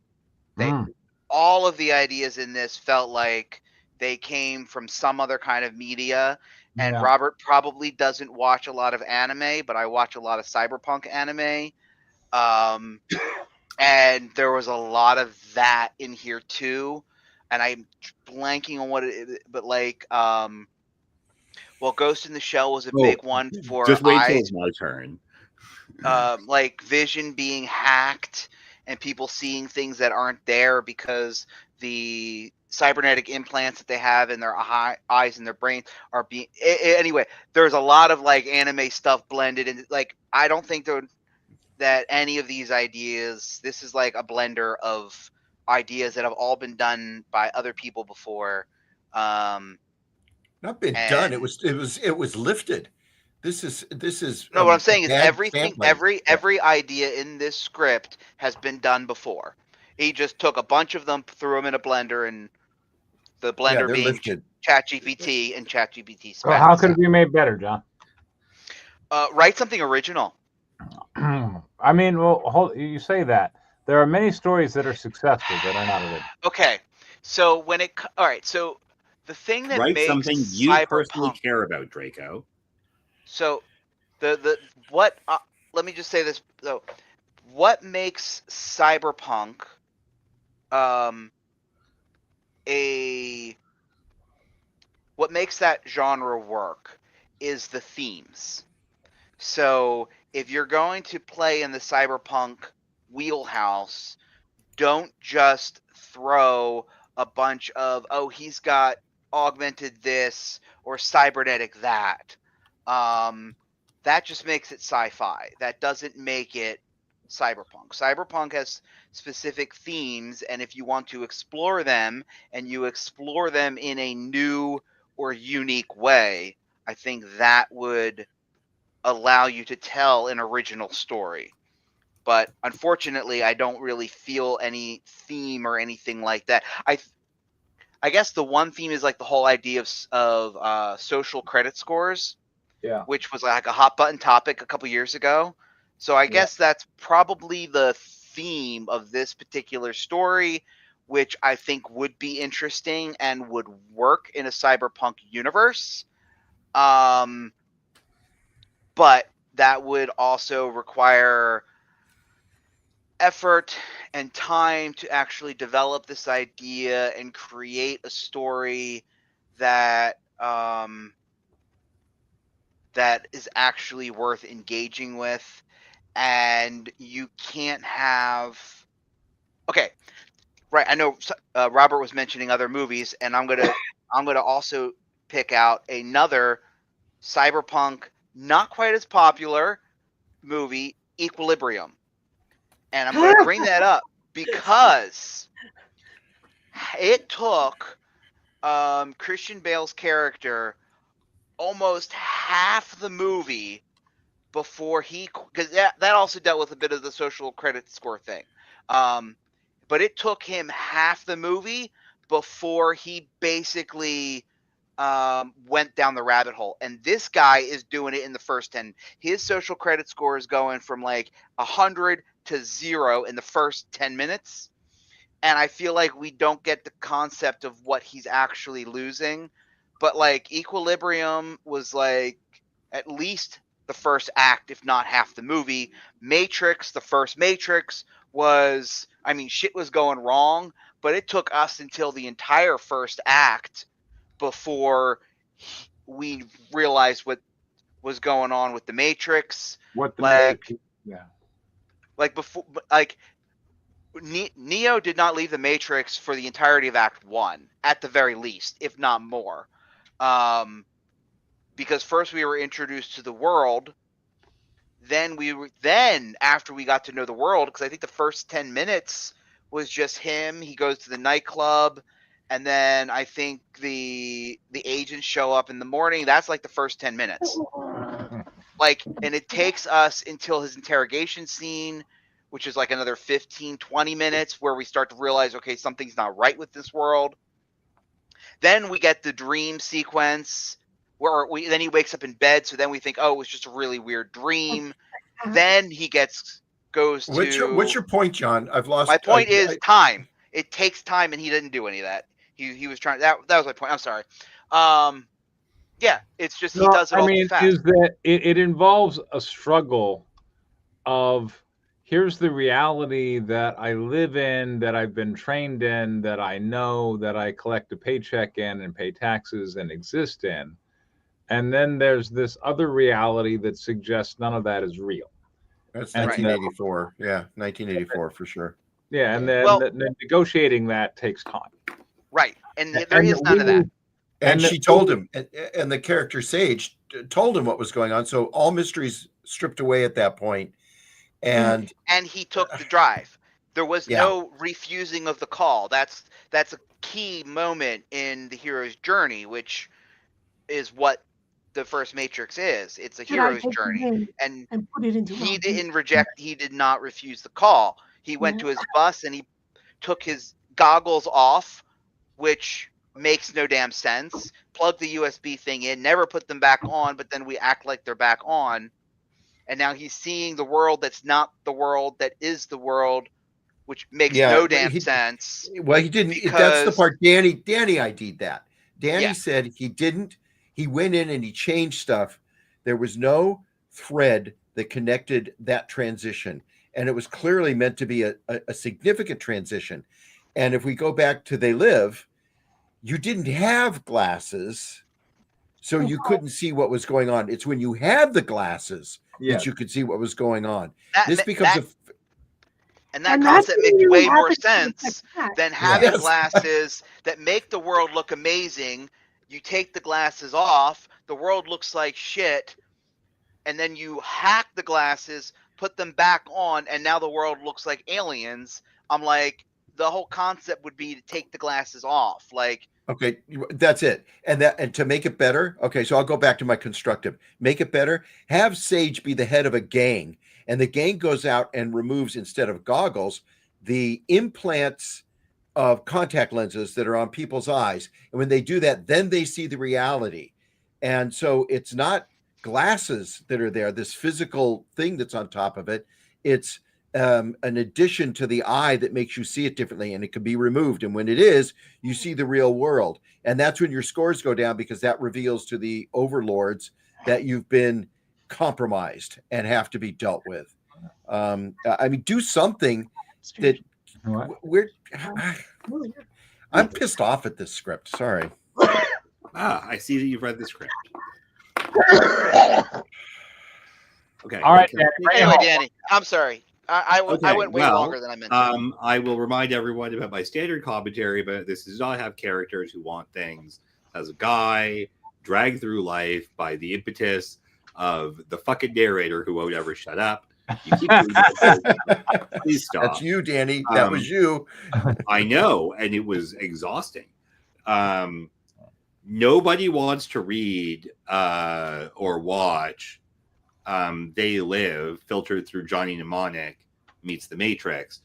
[SPEAKER 2] All of the ideas in this felt like they came from some other kind of media. And Robert probably doesn't watch a lot of anime, but I watch a lot of cyberpunk anime. And there was a lot of that in here too. And I'm blanking on what it is, but Ghost in the Shell was a big one for
[SPEAKER 3] just wait till it's my turn.
[SPEAKER 2] Like vision being hacked and people seeing things that aren't there because the cybernetic implants that they have in their eyes and their brain are being anyway. There's a lot of anime stuff blended, and I don't think that any of these ideas. This is like a blender of ideas that have all been done by other people before.
[SPEAKER 4] Not been done. It was lifted. This is
[SPEAKER 2] no. What I'm saying is everything, every idea in this script has been done before. He just took a bunch of them, threw them in a blender, and the blender being ChatGPT and ChatGPT.
[SPEAKER 1] So how could it be made better, John?
[SPEAKER 2] Write something original.
[SPEAKER 1] I mean, you say that. There are many stories that are successful that are not original.
[SPEAKER 2] Okay, so so the thing that makes
[SPEAKER 3] something you personally care about, Draco.
[SPEAKER 2] So let me just say this though. What makes cyberpunk what makes that genre work is the themes. So if you're going to play in the cyberpunk wheelhouse, don't just throw a bunch of he's got augmented this or cybernetic that. That just makes it sci-fi. That doesn't make it cyberpunk. Cyberpunk has specific themes, and if you want to explore them and you explore them in a new or unique way, I think that would allow you to tell an original story. But unfortunately, I don't really feel any theme or anything like that. I guess the one theme is like the whole idea of social credit scores, which was like a hot button topic a couple years ago. So I guess that's probably the theme of this particular story, which I think would be interesting and would work in a cyberpunk universe. But that would also require effort and time to actually develop this idea and create a story that that is actually worth engaging with. And you can't have, okay, right, I know Robert was mentioning other movies, and I'm gonna also pick out another cyberpunk, not quite as popular movie, Equilibrium. And I'm going to bring that up because it took Christian Bale's character almost half the movie before he, because that also dealt with a bit of the social credit score thing. But it took him half the movie before he basically went down the rabbit hole. And this guy is doing it in the first 10. His social credit score is going from like 100 to 0 in the first 10 minutes. And I feel like we don't get the concept of what he's actually losing. But like Equilibrium was like at least the first act, if not half the movie. Matrix, the first Matrix was, I mean, shit was going wrong, but it took us until the entire first act before we realized what was going on with the Matrix.
[SPEAKER 1] What the
[SPEAKER 2] like,
[SPEAKER 1] yeah.
[SPEAKER 2] Like before, like Neo did not leave the Matrix for the entirety of Act 1, at the very least, if not more. Because first we were introduced to the world, then after we got to know the world, because I think the first 10 minutes was just him. He goes to the nightclub, and then I think the agents show up in the morning. That's like the first 10 minutes. Like, and it takes us until his interrogation scene, which is like another 15, 20 minutes, where we start to realize, okay, something's not right with this world. Then we get the dream sequence where then he wakes up in bed. So then we think, oh, it was just a really weird dream. Then he goes to.
[SPEAKER 4] What's your point, John? I've lost.
[SPEAKER 2] My point is time. It takes time, and he didn't do any of that. He was trying. That was my point. I'm sorry. Yeah, it's just he does it all too fast.
[SPEAKER 1] Is that it involves a struggle of, here's the reality that I live in, that I've been trained in, that I know, that I collect a paycheck in and pay taxes and exist in. And then there's this other reality that suggests none of that is real.
[SPEAKER 4] That's 1984. Yeah, 1984 for sure.
[SPEAKER 1] Yeah, and then negotiating that takes time.
[SPEAKER 2] Right, and there is none of that.
[SPEAKER 4] And she told him, and the character Sage told him what was going on. So all mysteries stripped away at that point. And
[SPEAKER 2] he took the drive. There was no refusing of the call. That's a key moment in the hero's journey, which is what the first Matrix is. It's a hero's journey, and he didn't reject. He did not refuse the call. He went to his bus and he took his goggles off, which makes no damn sense. Plug the USB thing in, never put them back on, but then we act like they're back on. And now he's seeing the world that's not the world that is the world, which makes no damn sense.
[SPEAKER 4] Well, he didn't. That's the part Danny ID'd that. Danny said he didn't. He went in and he changed stuff. There was no thread that connected that transition. And it was clearly meant to be a significant transition. And if we go back to They Live, you didn't have glasses, so you couldn't see what was going on. It's when you have the glasses that you could see what was going on. This becomes
[SPEAKER 2] and that concept makes way more sense than having glasses that make the world look amazing. You take the glasses off, the world looks like shit, and then you hack the glasses, put them back on, and now the world looks like aliens. I'm like, the whole concept would be to take the glasses off. Like,
[SPEAKER 4] okay, that's it. And to make it better, okay, so I'll go back to my constructive. Make it better. Have Sage be the head of a gang, and the gang goes out and removes, instead of goggles, the implants of contact lenses that are on people's eyes. And when they do that, then they see the reality. And so it's not glasses that are there, this physical thing that's on top of it. It's an addition to the eye that makes you see it differently, and it can be removed. And when it is, you see the real world. And that's when your scores go down, because that reveals to the overlords that you've been compromised and have to be dealt with. I mean, do something that I'm pissed off at this script. Sorry.
[SPEAKER 3] I see that you've read the script. Okay.
[SPEAKER 1] All right.
[SPEAKER 2] Anyway, Danny, I'm sorry. I went way longer than I meant to.
[SPEAKER 3] I will remind everyone about my standard commentary, but this does not have characters who want things as a guy dragged through life by the impetus of the fucking narrator who won't ever shut up. You keep doing that. Please stop.
[SPEAKER 4] That's you, Danny. That was you.
[SPEAKER 3] I know, and it was exhausting. Nobody wants to read or watch They Live, filtered through Johnny Mnemonic meets the Matrix.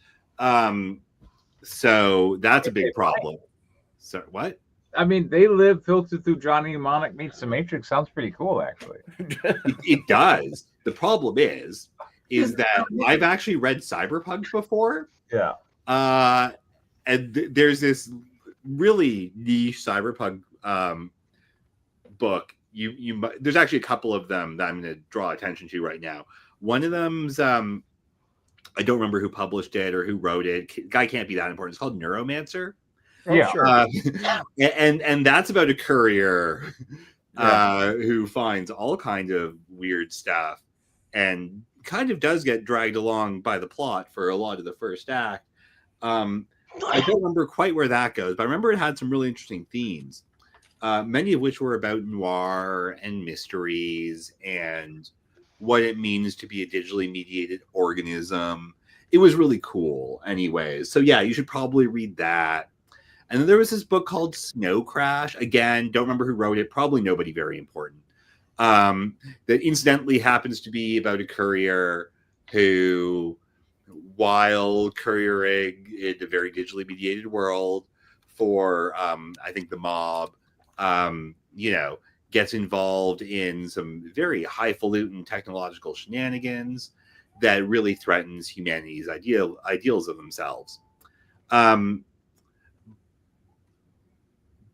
[SPEAKER 3] So that's a big problem. So what?
[SPEAKER 1] I mean, They Live, filtered through Johnny Mnemonic meets the Matrix sounds pretty cool, actually.
[SPEAKER 3] It does. The problem is that I've actually read Cyberpunk before.
[SPEAKER 1] Yeah.
[SPEAKER 3] And there's this really niche Cyberpunk book. There's actually a couple of them that I'm going to draw attention to right now. One of them's I don't remember who published it or who wrote it. Guy can't be that important. It's called Neuromancer.
[SPEAKER 1] Yeah,
[SPEAKER 4] sure.
[SPEAKER 3] And that's about a courier who finds all kind of weird stuff and kind of does get dragged along by the plot for a lot of the first act. I don't remember quite where that goes, but I remember it had some really interesting themes, many of which were about noir and mysteries and what it means to be a digitally mediated organism. It was really cool anyways. So yeah, you should probably read that. And then there was this book called Snow Crash. Again, don't remember who wrote it. Probably nobody very important. That incidentally happens to be about a courier who, while couriering in a very digitally mediated world for, I think, the mob, gets involved in some very highfalutin technological shenanigans that really threatens humanity's ideals of themselves.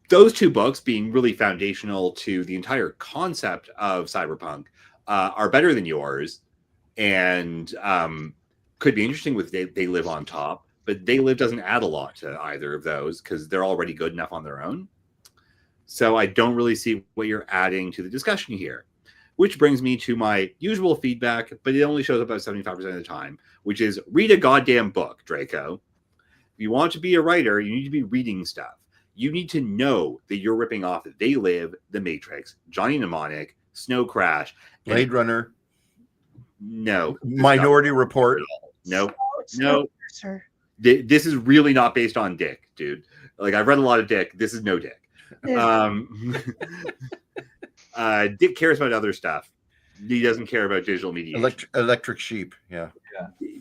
[SPEAKER 3] Those two books, being really foundational to the entire concept of cyberpunk, are better than yours, and could be interesting with They Live on top. But They Live doesn't add a lot to either of those because they're already good enough on their own. So I don't really see what you're adding to the discussion here, which brings me to my usual feedback, but it only shows up about 75% of the time, which is read a goddamn book, Draco. If you want to be a writer, you need to be reading stuff. You need to know that you're ripping off They Live, The Matrix, Johnny Mnemonic, Snow Crash,
[SPEAKER 4] Blade Runner.
[SPEAKER 3] No.
[SPEAKER 4] Minority Report.
[SPEAKER 3] No. This is really not based on Dick, dude. Like, I've read a lot of Dick. This is no Dick. Dick cares about other stuff. He doesn't care about digital mediation.
[SPEAKER 4] Electric Sheep. Yeah.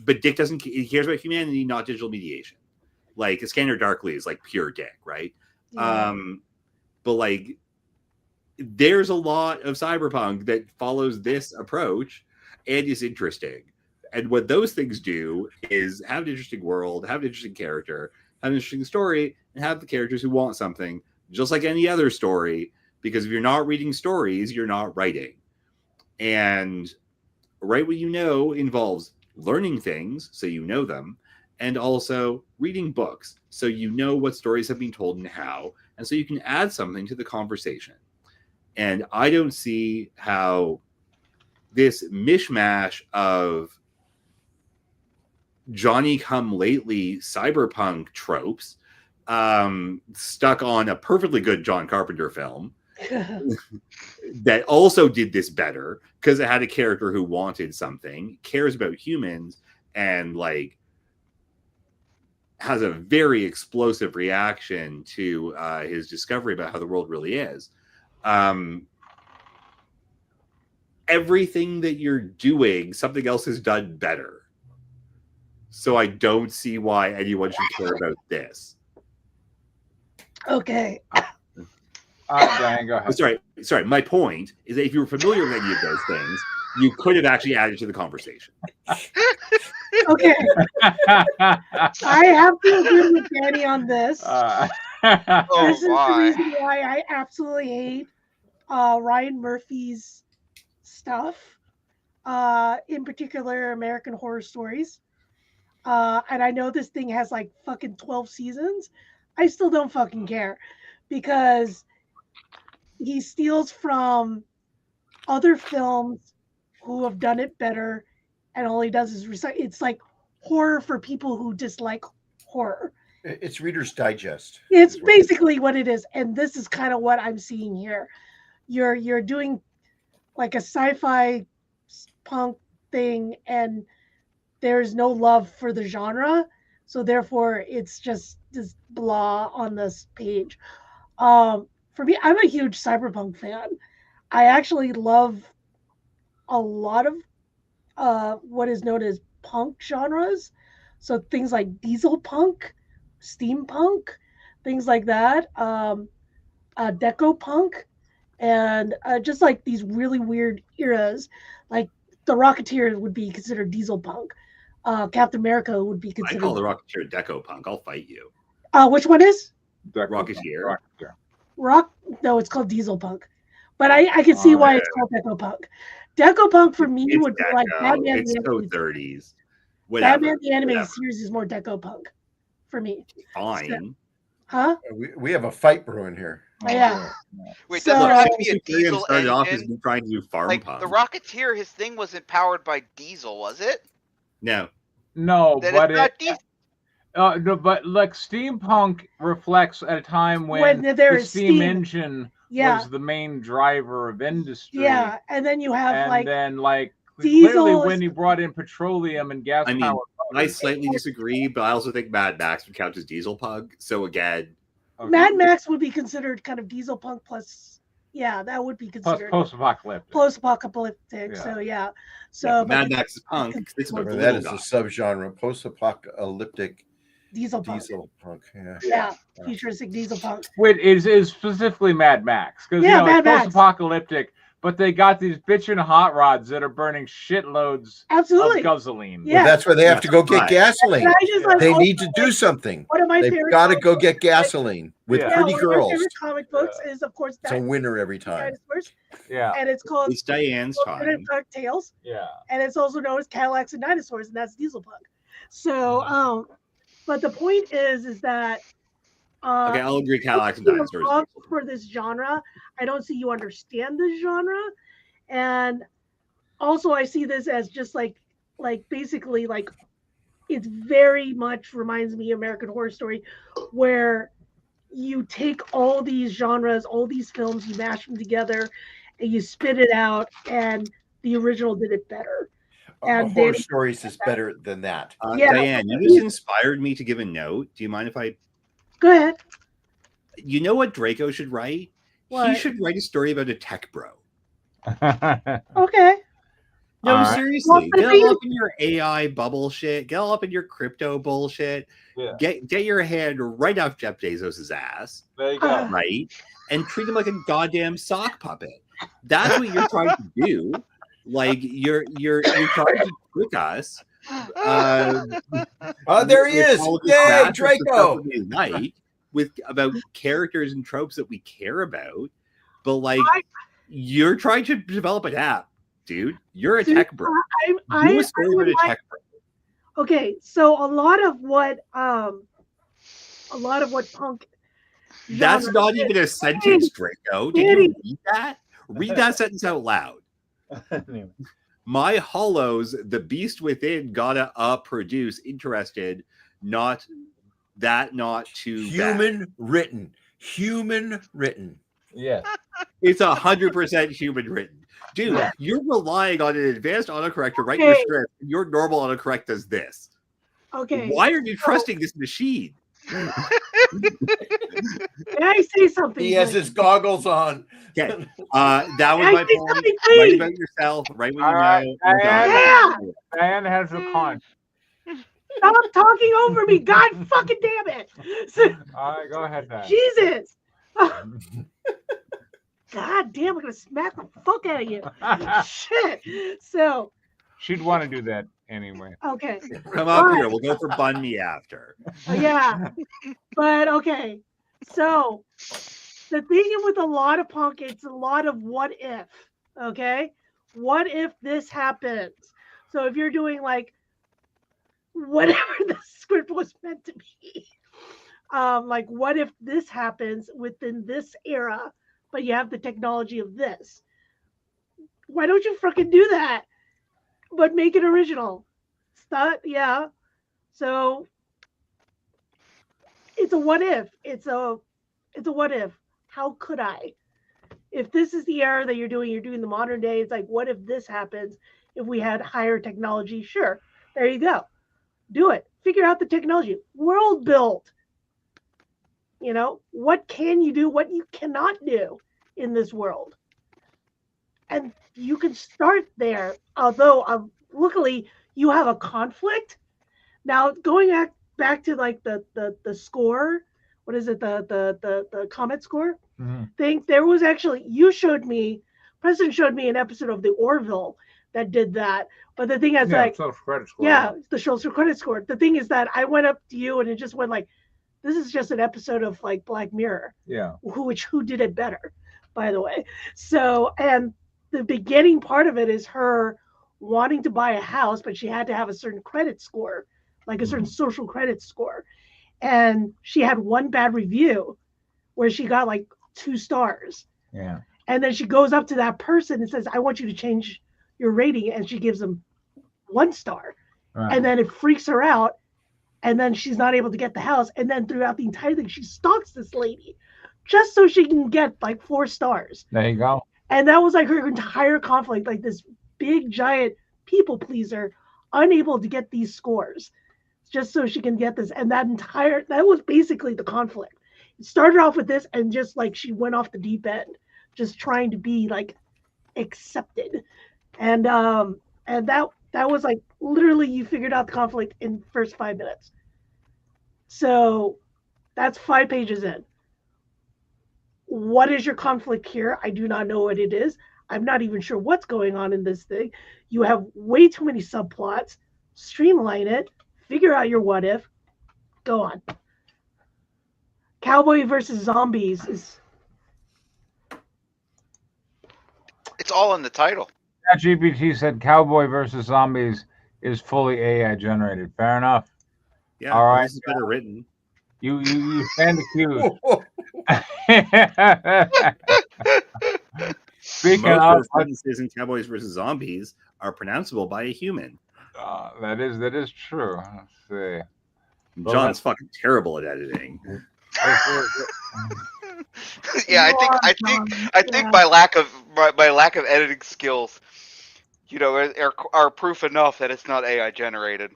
[SPEAKER 3] But Dick doesn't. He cares about humanity, not digital mediation. Like, A Scanner Darkly is like pure Dick, right? Yeah. But like, there's a lot of cyberpunk that follows this approach and is interesting. And what those things do is have an interesting world, have an interesting character, have an interesting story, and have the characters who want something, just like any other story. Because if you're not reading stories, you're not writing. And write what you know involves learning things so you know them, and also reading books so you know what stories have been told and how, and so you can add something to the conversation. And I don't see how this mishmash of Johnny-come-lately cyberpunk tropes stuck on a perfectly good John Carpenter film that also did this better because it had a character who wanted something, cares about humans, and like has a very explosive reaction to his discovery about how the world really is. Everything that you're doing, something else has done better. So I don't see why anyone should care about this.
[SPEAKER 5] Okay.
[SPEAKER 1] Diane, go ahead.
[SPEAKER 3] Sorry. My point is that if you were familiar with any of those things, you could have actually added to the conversation.
[SPEAKER 5] Okay. I have to agree with Danny on this. This is the reason why I absolutely hate Ryan Murphy's stuff. in particular American Horror Stories. And I know this thing has like fucking 12 seasons. I still don't fucking care because he steals from other films who have done it better, and all he does is recite. It's like horror for people who dislike horror.
[SPEAKER 4] It's Reader's Digest.
[SPEAKER 5] It's basically what it is, and this is kind of what I'm seeing here. You're doing like a sci-fi punk thing, and there's no love for the genre, so therefore it's just this blah on this page. For me, I'm a huge cyberpunk fan. I actually love a lot of what is known as punk genres. So things like diesel punk, steampunk, things like that, deco punk, and just like these really weird eras. Like the Rocketeer would be considered diesel punk. Captain America would be considered.
[SPEAKER 3] I call the Rocketeer deco punk. I'll fight you.
[SPEAKER 5] Which one is?
[SPEAKER 3] Rocketeer.
[SPEAKER 5] No, it's called diesel punk. But I can see why it's called deco punk. Deco punk for me would be like Batman.
[SPEAKER 3] It's so 30s.
[SPEAKER 5] Batman the animated series is more deco punk for me.
[SPEAKER 3] Fine.
[SPEAKER 5] So, huh?
[SPEAKER 4] We have a fight brewing here.
[SPEAKER 5] Yeah.
[SPEAKER 2] Wait, does it have to be a diesel
[SPEAKER 3] started off as
[SPEAKER 2] engine?
[SPEAKER 3] trying to do farm
[SPEAKER 2] Like
[SPEAKER 3] punk.
[SPEAKER 2] the Rocketeer, his thing wasn't powered by diesel, was it?
[SPEAKER 3] No.
[SPEAKER 1] No,
[SPEAKER 2] Then
[SPEAKER 1] but
[SPEAKER 2] it's not diesel.
[SPEAKER 1] no, but like steampunk reflects at a time when
[SPEAKER 5] there
[SPEAKER 1] the
[SPEAKER 5] is
[SPEAKER 1] steam
[SPEAKER 5] steam.
[SPEAKER 1] engine
[SPEAKER 5] Yeah.
[SPEAKER 1] was the main driver of industry.
[SPEAKER 5] Yeah, and then you have
[SPEAKER 1] and
[SPEAKER 5] like
[SPEAKER 1] then like
[SPEAKER 5] diesel
[SPEAKER 1] clearly when he brought in petroleum and gas power.
[SPEAKER 3] I slightly disagree, but I also think Mad Max would count as diesel punk. So again,
[SPEAKER 5] Mad Max would be considered kind of diesel punk plus, yeah, that would be considered
[SPEAKER 1] post-apocalyptic.
[SPEAKER 5] Post-apocalyptic.
[SPEAKER 1] Yeah.
[SPEAKER 5] So yeah, so
[SPEAKER 3] Mad Max is punk. It's about the
[SPEAKER 4] That is
[SPEAKER 3] guy.
[SPEAKER 4] a subgenre, post-apocalyptic
[SPEAKER 5] diesel punk.
[SPEAKER 4] punk.
[SPEAKER 5] Yeah, futuristic diesel punk.
[SPEAKER 1] Wait, is specifically Mad Max because
[SPEAKER 5] Yeah,
[SPEAKER 1] it's
[SPEAKER 5] Mad Max.
[SPEAKER 1] post-apocalyptic, but they got these bitchin' hot rods that are burning shitloads
[SPEAKER 5] Absolutely.
[SPEAKER 1] of gasoline.
[SPEAKER 5] Yeah.
[SPEAKER 4] Well, that's where they have to go get gasoline.
[SPEAKER 5] And I just, like,
[SPEAKER 4] They
[SPEAKER 5] also,
[SPEAKER 4] need to do something.
[SPEAKER 5] One of my
[SPEAKER 4] They've
[SPEAKER 5] favorite
[SPEAKER 4] got to
[SPEAKER 5] comic
[SPEAKER 4] go
[SPEAKER 5] books-
[SPEAKER 4] get gasoline with
[SPEAKER 1] Yeah.
[SPEAKER 4] pretty
[SPEAKER 5] one
[SPEAKER 4] girls.
[SPEAKER 5] of my favorite comic books is, of course,
[SPEAKER 4] It's a winner every time.
[SPEAKER 5] Dinosaurs,
[SPEAKER 1] Yeah.
[SPEAKER 5] and it's called
[SPEAKER 3] It's Diane's time.
[SPEAKER 5] Dark Tales,
[SPEAKER 1] Yeah.
[SPEAKER 5] and it's also known as Cadillacs and Dinosaurs, and that's diesel punk. So, but the point is that
[SPEAKER 3] Okay, I'll agree. Cadillacs and
[SPEAKER 5] you
[SPEAKER 3] Dinosaurs.
[SPEAKER 5] love for this genre. I don't see you understand this genre, and also I see this as just like basically like it very much reminds me of American Horror Story, where you take all these genres, all these films, you mash them together, and you spit it out, and the original did it better. And
[SPEAKER 4] Horror
[SPEAKER 5] then-
[SPEAKER 4] Stories is better than that.
[SPEAKER 5] Yeah.
[SPEAKER 3] Diane, you just inspired me to give a note. Do you mind if I?
[SPEAKER 5] Go ahead.
[SPEAKER 3] You know what Draco should write?
[SPEAKER 5] What?
[SPEAKER 3] He should write a story about a tech bro.
[SPEAKER 5] Okay.
[SPEAKER 3] No,
[SPEAKER 1] All right.
[SPEAKER 3] seriously,
[SPEAKER 5] Well,
[SPEAKER 3] get
[SPEAKER 5] but
[SPEAKER 3] all up in your AI bubble shit. Get all up in your crypto bullshit.
[SPEAKER 1] Yeah.
[SPEAKER 3] Get your head right off Jeff Bezos' ass,
[SPEAKER 1] There you
[SPEAKER 5] go.
[SPEAKER 3] right? And treat him like a goddamn sock puppet. That's what you're trying to do. Like you're trying to trick us.
[SPEAKER 4] There he
[SPEAKER 3] with
[SPEAKER 4] is.
[SPEAKER 3] all this
[SPEAKER 4] Yay,
[SPEAKER 3] massive stuff
[SPEAKER 4] Draco.
[SPEAKER 3] that we like with about characters and tropes that we care about, but like you're trying to develop an app, dude. You're a tech bro. Do a story about a tech bro.
[SPEAKER 5] Okay, so a lot of what punk
[SPEAKER 3] That's
[SPEAKER 5] genre
[SPEAKER 3] not
[SPEAKER 5] is-
[SPEAKER 3] even a sentence, Draco. Did you read that? Read that sentence out loud. My hollows, the beast within, gotta produce interested, not too
[SPEAKER 4] Human written. Human written.
[SPEAKER 1] Yeah.
[SPEAKER 3] It's 100% human written. Dude,
[SPEAKER 1] Yeah.
[SPEAKER 3] you're relying on an advanced autocorrect to write your
[SPEAKER 5] Okay.
[SPEAKER 3] script. Your normal autocorrect does this.
[SPEAKER 5] Okay.
[SPEAKER 3] Why are you trusting this machine?
[SPEAKER 5] Can I say something?
[SPEAKER 4] He has
[SPEAKER 5] please?
[SPEAKER 4] his goggles on.
[SPEAKER 3] Okay. That was
[SPEAKER 5] Can I
[SPEAKER 3] my
[SPEAKER 5] say
[SPEAKER 3] point.
[SPEAKER 5] something,
[SPEAKER 3] Write
[SPEAKER 5] please?
[SPEAKER 3] about yourself. Write what you
[SPEAKER 1] All right.
[SPEAKER 3] know.
[SPEAKER 5] Yeah.
[SPEAKER 1] Diane has a con.
[SPEAKER 5] Stop talking over me. God fucking damn it.
[SPEAKER 1] All right, go ahead, Diane.
[SPEAKER 5] Jesus. God damn, I'm gonna smack the fuck out of you. Shit. So,
[SPEAKER 1] She'd want to do that anyway.
[SPEAKER 5] okay.
[SPEAKER 3] Come up here. We'll go for bun me after.
[SPEAKER 5] Yeah. But okay. So the thing with a lot of punk, it's a lot of what if. Okay. what if this happens? So if you're doing like whatever the script was meant to be, like what if this happens within this era, but you have the technology of this? Why don't you fucking do that? But make it original. Start, yeah. So it's a what if. It's a what if. How could I? If this is the era that you're doing the modern day. It's like, what if this happens? If we had higher technology, sure. There you go. Do it. Figure out the technology. World build. You know, what can you do? What you cannot do in this world. And you can start there. Although, luckily, you have a conflict. Now, going back to like the score, what is it? The Comet score thing. There was actually President showed me an episode of the Orville that did that. But the thing is, like,
[SPEAKER 1] social credit score.
[SPEAKER 5] Yeah, the social credit score. The thing is that I went up to you and it just went like, this is just an episode of like Black Mirror.
[SPEAKER 1] Yeah.
[SPEAKER 5] Who did it better, by the way. So, and the beginning part of it is her wanting to buy a house, but she had to have a certain credit score, like a certain social credit score. And she had one bad review where she got like 2 stars.
[SPEAKER 1] Yeah.
[SPEAKER 5] And then she goes up to that person and says, I want you to change your rating. And she gives them 1 star.
[SPEAKER 1] Right.
[SPEAKER 5] And then it freaks her out. And then she's not able to get the house. And then throughout the entire thing, she stalks this lady just so she can get like 4 stars.
[SPEAKER 1] There you go.
[SPEAKER 5] And that was like her entire conflict, like this big, giant people pleaser, unable to get these scores just so she can get this. And that was basically the conflict. It started off with this, and just like she went off the deep end, just trying to be like accepted. And that was like literally you figured out the conflict in the first 5 minutes. So that's 5 pages in. What is your conflict here? I do not know what it is. I'm not even sure what's going on in this thing. You have way too many subplots. Streamline it. Figure out your what if. Go on. Cowboy versus zombies is...
[SPEAKER 2] It's all in the title.
[SPEAKER 1] GPT said Cowboy versus Zombies is fully AI generated. Fair enough.
[SPEAKER 3] Yeah,
[SPEAKER 1] all right.
[SPEAKER 3] This is better written.
[SPEAKER 1] You stand accused. Speaking of
[SPEAKER 3] sentences in Cowboys versus Zombies are pronounceable by a human.
[SPEAKER 1] That is true. Let's see.
[SPEAKER 3] John's fucking terrible at editing.
[SPEAKER 2] Yeah, I think my lack of editing skills, you know, are proof enough that it's not AI generated.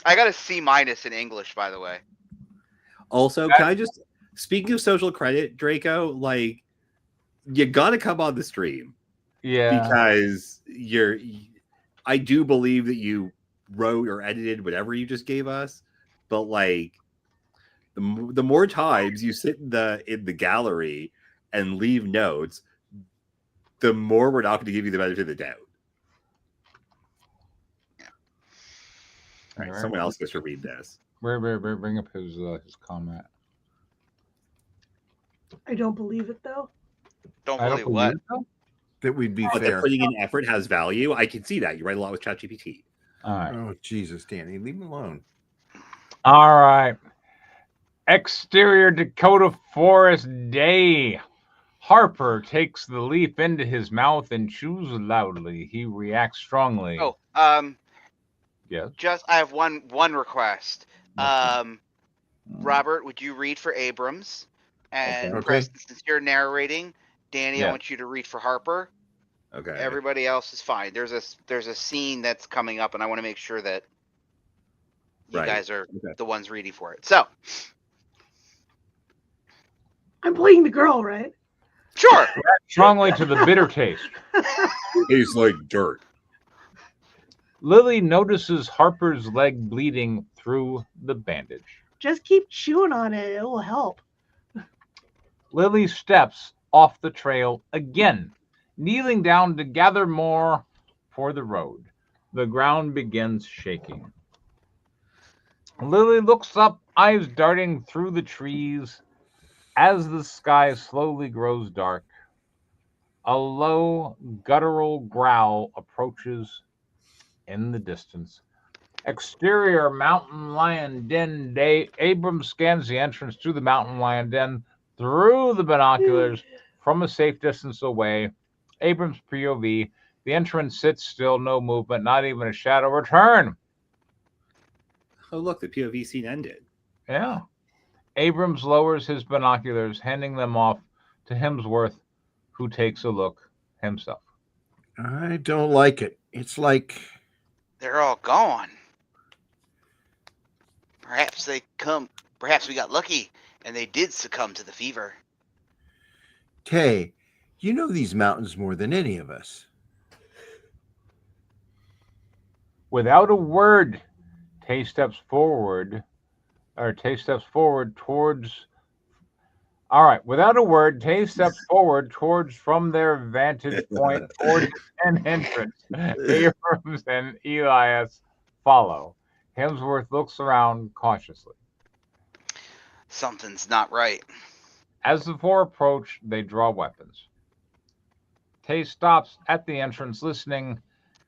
[SPEAKER 2] I got a C- in English, by the way.
[SPEAKER 3] Also, can I just, speaking of social credit, Draco, like, you gotta come on the stream.
[SPEAKER 1] Yeah.
[SPEAKER 3] Because I do believe that you wrote or edited whatever you just gave us, but like, the more times you sit in the gallery and leave notes, the more we're not going to give you the benefit of the doubt.
[SPEAKER 2] Yeah.
[SPEAKER 3] All right, someone else gets to read this.
[SPEAKER 1] Bring up his comment.
[SPEAKER 5] I don't believe it though.
[SPEAKER 2] Don't believe what?
[SPEAKER 4] That we'd be fair.
[SPEAKER 3] That putting in effort has value. I can see that. You write a lot with ChatGPT.
[SPEAKER 1] All right.
[SPEAKER 4] Oh Jesus, Danny, leave him alone.
[SPEAKER 1] All right. Exterior Dakota Forest Day. Harper takes the leaf into his mouth and chews loudly. He reacts strongly.
[SPEAKER 2] Oh,
[SPEAKER 1] yes.
[SPEAKER 2] I have one request. Robert, would you read for Abrams? And
[SPEAKER 4] Okay.
[SPEAKER 2] Preston, since you're narrating, Danny,
[SPEAKER 1] Yeah.
[SPEAKER 2] I want you to read for Harper.
[SPEAKER 3] Okay.
[SPEAKER 2] Everybody else is fine. There's a scene that's coming up, and I want to make sure that you guys are the ones reading for it. So,
[SPEAKER 5] I'm playing the girl, right?
[SPEAKER 2] sure.
[SPEAKER 1] Strongly to the bitter taste.
[SPEAKER 3] Tastes like dirt.
[SPEAKER 1] Lily notices Harper's leg bleeding through the bandage.
[SPEAKER 5] Just keep chewing on it. It will help.
[SPEAKER 1] Lily steps off the trail again, kneeling down to gather more for the road. The ground begins shaking. Lily looks up, eyes darting through the trees as the sky slowly grows dark. A low, guttural growl approaches in the distance. Exterior mountain lion den. Abrams scans the entrance to the mountain lion den through the binoculars from a safe distance away. Abrams POV. The entrance sits still, no movement, not even a shadow. Return.
[SPEAKER 3] Oh, look, the POV scene ended.
[SPEAKER 1] Yeah. Abrams lowers his binoculars, handing them off to Hemsworth, who takes a look himself.
[SPEAKER 4] I don't like it. It's like
[SPEAKER 2] They're all gone. Perhaps we got lucky and they did succumb to the fever.
[SPEAKER 4] Tay, you know these mountains more than any of us.
[SPEAKER 1] Without a word, Tay steps forward towards. All right. Without a word, Tay steps forward towards from their vantage point towards an entrance. Abrams and Elias follow. Hemsworth looks around cautiously.
[SPEAKER 2] Something's not right.
[SPEAKER 1] As the four approach, they draw weapons. Tay stops at the entrance, listening,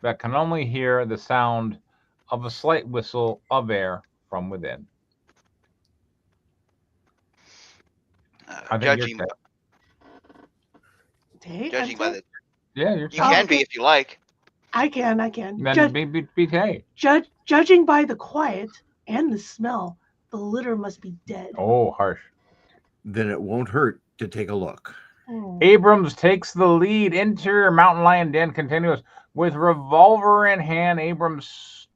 [SPEAKER 1] but can only hear the sound of a slight whistle of air from within.
[SPEAKER 2] Judging by the,
[SPEAKER 1] you're
[SPEAKER 2] you can be if you like.
[SPEAKER 5] I can.
[SPEAKER 1] Then be Tay.
[SPEAKER 5] Judging by the quiet and the smell, the litter must be dead.
[SPEAKER 1] Oh, harsh.
[SPEAKER 4] Then it won't hurt to take a look.
[SPEAKER 1] Abrams takes the lead. Interior mountain lion den continues. With revolver in hand, Abrams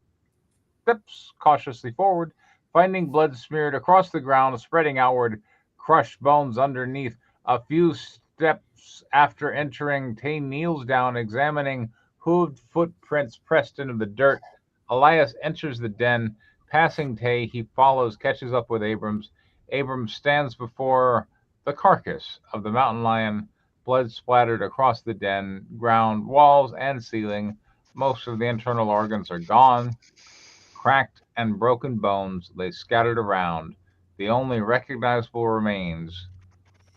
[SPEAKER 1] steps cautiously forward, finding blood smeared across the ground, spreading outward, crushed bones underneath. A few steps after entering, Tay kneels down, examining hooved footprints pressed into the dirt. Elias enters the den. Passing Tay, he follows, catches up with Abrams. Abrams stands before the carcass of the mountain lion, blood splattered across the den, ground, walls, and ceiling. Most of the internal organs are gone. Cracked and broken bones lay scattered around. The only recognizable remains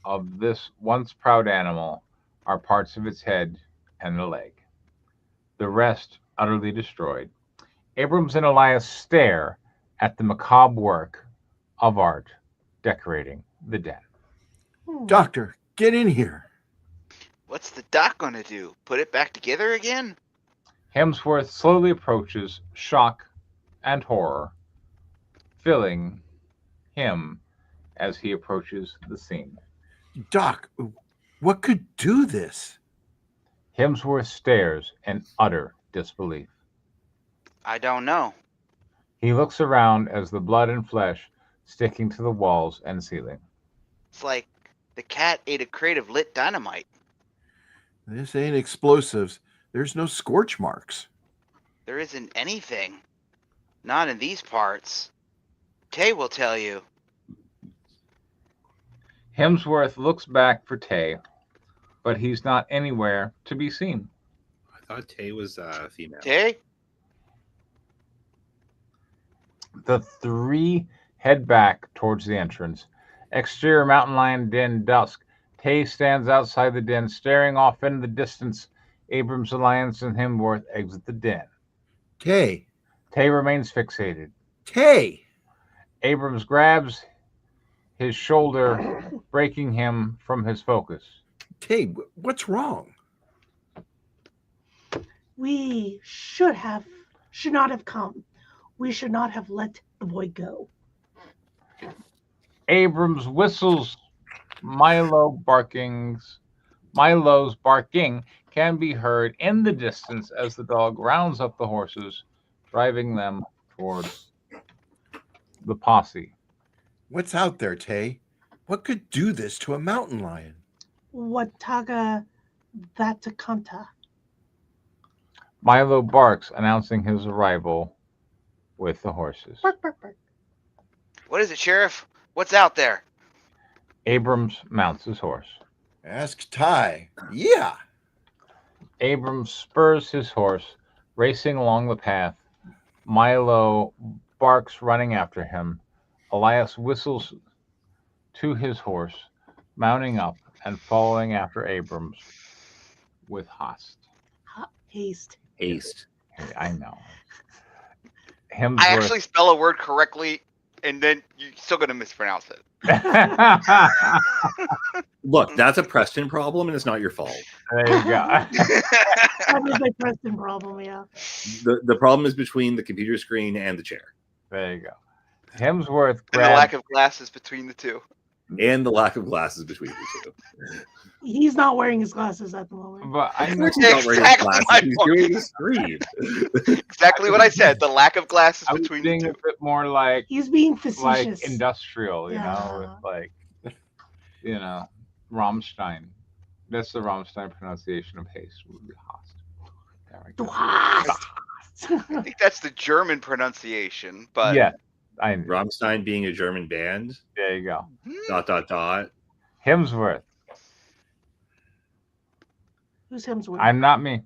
[SPEAKER 1] of this once proud animal are parts of its head and the leg. The rest utterly destroyed. Abrams and Elias stare at the macabre work of art decorating the den.
[SPEAKER 4] Doctor, get in here.
[SPEAKER 2] What's the doc gonna do? Put it back together again?
[SPEAKER 1] Hemsworth slowly approaches, shock and horror filling him as he approaches the scene.
[SPEAKER 4] Doc, what could do this?
[SPEAKER 1] Hemsworth stares in utter disbelief.
[SPEAKER 2] I don't know.
[SPEAKER 1] He looks around as the blood and flesh sticking to the walls and ceiling.
[SPEAKER 2] It's like the cat ate a crate of lit dynamite.
[SPEAKER 4] This ain't explosives. There's no scorch marks.
[SPEAKER 2] There isn't anything. Not in these parts. Tay will tell you.
[SPEAKER 1] Hemsworth looks back for Tay, but he's not anywhere to be seen.
[SPEAKER 3] I thought Tay was female.
[SPEAKER 2] Tay?
[SPEAKER 1] The three head back towards the entrance. Exterior mountain lion den, dusk. Tay stands outside the den, staring off into the distance. Abrams, Elias, and Hemsworth exit the den.
[SPEAKER 4] Tay.
[SPEAKER 1] Tay remains fixated.
[SPEAKER 4] Tay.
[SPEAKER 1] Abrams grabs his shoulder, breaking him from his focus.
[SPEAKER 4] Tay, what's wrong?
[SPEAKER 5] We should not have come. We should not have let the boy go.
[SPEAKER 1] Abrams whistles. Milo's barking can be heard in the distance as the dog rounds up the horses, driving them towards the posse.
[SPEAKER 4] What's out there, Tay? What could do this to a mountain lion?
[SPEAKER 5] Wataga Vatakanta.
[SPEAKER 1] Milo barks, announcing his arrival with the horses.
[SPEAKER 5] Bark, bark, bark.
[SPEAKER 2] What is it, Sheriff? What's out there?
[SPEAKER 1] Abrams mounts his horse.
[SPEAKER 4] Ask Ty. Yeah.
[SPEAKER 1] Abrams spurs his horse, racing along the path. Milo barks, running after him. Elias whistles to his horse, mounting up and following after Abrams. with Hast.
[SPEAKER 5] Haste.
[SPEAKER 3] Haste.
[SPEAKER 1] Hey, I know.
[SPEAKER 2] I actually spell a word correctly, and then you're still going to mispronounce it.
[SPEAKER 3] Look, that's a Preston problem, and it's not your fault.
[SPEAKER 1] There you go.
[SPEAKER 5] That is a Preston problem, yeah.
[SPEAKER 3] The problem is between the computer screen and the chair.
[SPEAKER 1] There you go. Hemsworth
[SPEAKER 2] and the lack of glasses between the two.
[SPEAKER 3] And the lack of glasses between the two.
[SPEAKER 5] He's not wearing his glasses at the moment.
[SPEAKER 1] But I know
[SPEAKER 3] He's not wearing his glasses. He's doing the screen.
[SPEAKER 2] Exactly what I said. The lack of glasses
[SPEAKER 1] I was
[SPEAKER 2] between the
[SPEAKER 1] being
[SPEAKER 2] two.
[SPEAKER 1] a bit more like
[SPEAKER 5] He's being facetious.
[SPEAKER 1] like industrial, you
[SPEAKER 5] Yeah.
[SPEAKER 1] know, with like, you know, Rammstein. That's the Rammstein pronunciation of haste. Would be Hast. There we go.
[SPEAKER 2] I think that's the German pronunciation, but
[SPEAKER 1] Yeah,
[SPEAKER 3] Rammstein being a German band.
[SPEAKER 1] there you go. ... Hemsworth.
[SPEAKER 5] Who's Hemsworth?
[SPEAKER 1] I'm not me.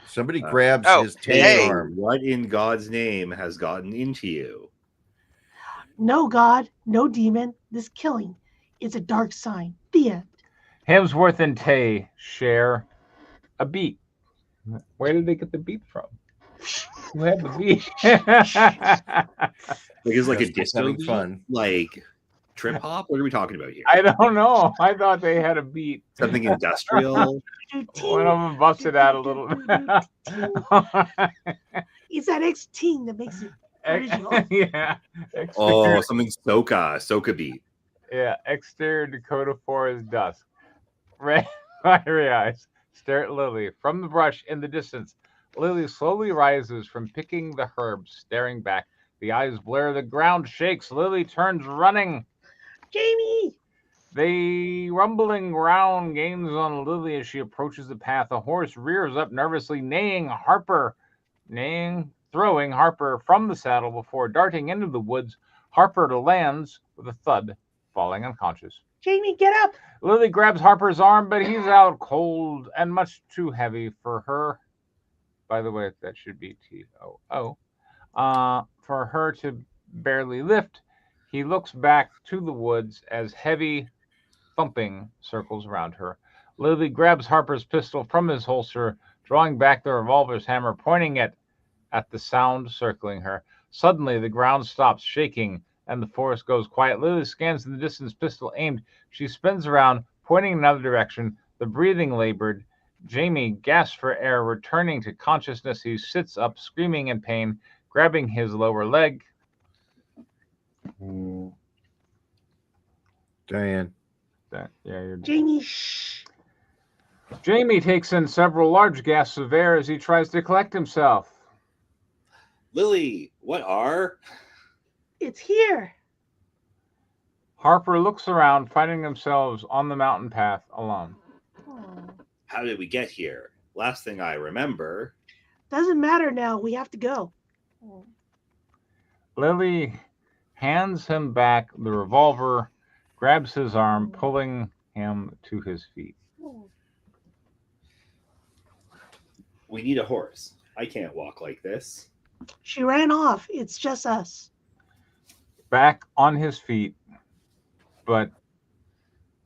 [SPEAKER 4] Somebody grabs his
[SPEAKER 2] hey.
[SPEAKER 4] arm.
[SPEAKER 3] What in God's name has gotten into you?
[SPEAKER 5] No God, no demon. This killing is a dark sign. The end.
[SPEAKER 1] Hemsworth and Tay share a beat. Where did they get the beat from? Who had the beat?
[SPEAKER 3] Like it's like a
[SPEAKER 4] Just
[SPEAKER 3] disco
[SPEAKER 4] having
[SPEAKER 3] beat?
[SPEAKER 4] fun.
[SPEAKER 3] Like trip hop? What are we talking about here?
[SPEAKER 1] I don't know. I thought they had a beat.
[SPEAKER 3] Something industrial?
[SPEAKER 1] One of them busted out a little bit.
[SPEAKER 5] It's that X-Ting that makes it original.
[SPEAKER 1] Yeah.
[SPEAKER 3] Oh, something soca beat.
[SPEAKER 1] Yeah. Exterior Dakota Forest dusk. Red fiery eyes stare at Lily from the brush in the distance. Lily slowly rises from picking the herbs, staring back. The eyes blur. The ground shakes. Lily turns running.
[SPEAKER 5] Jamie!
[SPEAKER 1] The rumbling ground gains on Lily as she approaches the path. A horse rears up nervously, throwing Harper from the saddle before darting into the woods. Harper lands with a thud, falling unconscious.
[SPEAKER 5] Jamie, get up!
[SPEAKER 1] Lily grabs Harper's arm, but he's out cold and much too heavy for her. By the way, that should be T-O-O. For her to barely lift. He looks back to the woods as heavy thumping circles around her. Lily grabs Harper's pistol from his holster, drawing back the revolver's hammer, pointing it at the sound circling her. Suddenly, the ground stops shaking and the forest goes quiet. Lily scans in the distance, pistol aimed. She spins around, pointing in another direction. The breathing labored. Jamie gasps for air, returning to consciousness. He sits up, screaming in pain, grabbing his lower leg.
[SPEAKER 4] Diane.
[SPEAKER 5] Jamie, shh.
[SPEAKER 1] Jamie takes in several large gasps of air as he tries to collect himself.
[SPEAKER 3] Lily, what are?
[SPEAKER 5] It's here.
[SPEAKER 1] Harper looks around, finding themselves on the mountain path alone.
[SPEAKER 3] How did we get here? Last thing I remember.
[SPEAKER 5] Doesn't matter now. We have to go.
[SPEAKER 1] Lily hands him back the revolver, grabs his arm, pulling him to his feet.
[SPEAKER 3] We need a horse. I can't walk like this.
[SPEAKER 5] She ran off. It's just us.
[SPEAKER 1] Back on his feet, but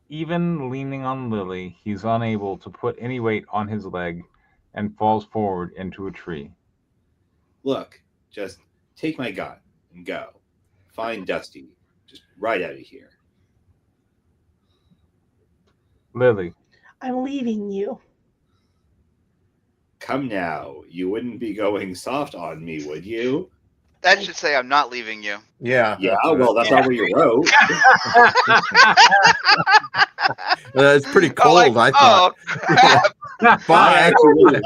[SPEAKER 1] even leaning on Lily, he's unable to put any weight on his leg and falls forward into a tree.
[SPEAKER 3] Look, just take my gun and go. Find Dusty. Just right out of here.
[SPEAKER 1] Lily.
[SPEAKER 5] I'm leaving you.
[SPEAKER 3] Come now. You wouldn't be going soft on me, would you?
[SPEAKER 2] That should say I'm not leaving you.
[SPEAKER 4] Yeah.
[SPEAKER 3] Yeah, well, that's not what you wrote.
[SPEAKER 4] It's pretty cold, I thought.
[SPEAKER 3] I actually really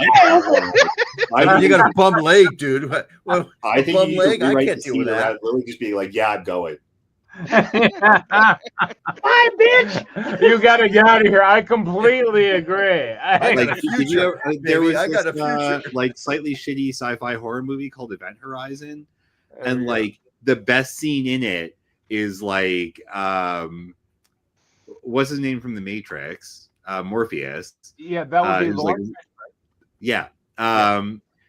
[SPEAKER 3] like
[SPEAKER 4] you got a bum leg, dude. Well,
[SPEAKER 3] I think
[SPEAKER 4] bum
[SPEAKER 3] you
[SPEAKER 4] leg, I
[SPEAKER 3] rewrite
[SPEAKER 4] can't
[SPEAKER 3] the
[SPEAKER 4] deal with
[SPEAKER 3] scene
[SPEAKER 4] that.
[SPEAKER 3] around Lily just being like, yeah, I'm going.
[SPEAKER 5] Bye, bitch.
[SPEAKER 1] You got to get out of here. I completely agree.
[SPEAKER 3] Like, there was
[SPEAKER 4] I got
[SPEAKER 3] this,
[SPEAKER 4] a future.
[SPEAKER 3] like slightly shitty sci-fi horror movie called Event Horizon, and like the best scene in it is like what's his name from The Matrix? Morpheus.
[SPEAKER 1] Yeah, that would be
[SPEAKER 3] like,
[SPEAKER 1] Lawrence,
[SPEAKER 3] yeah.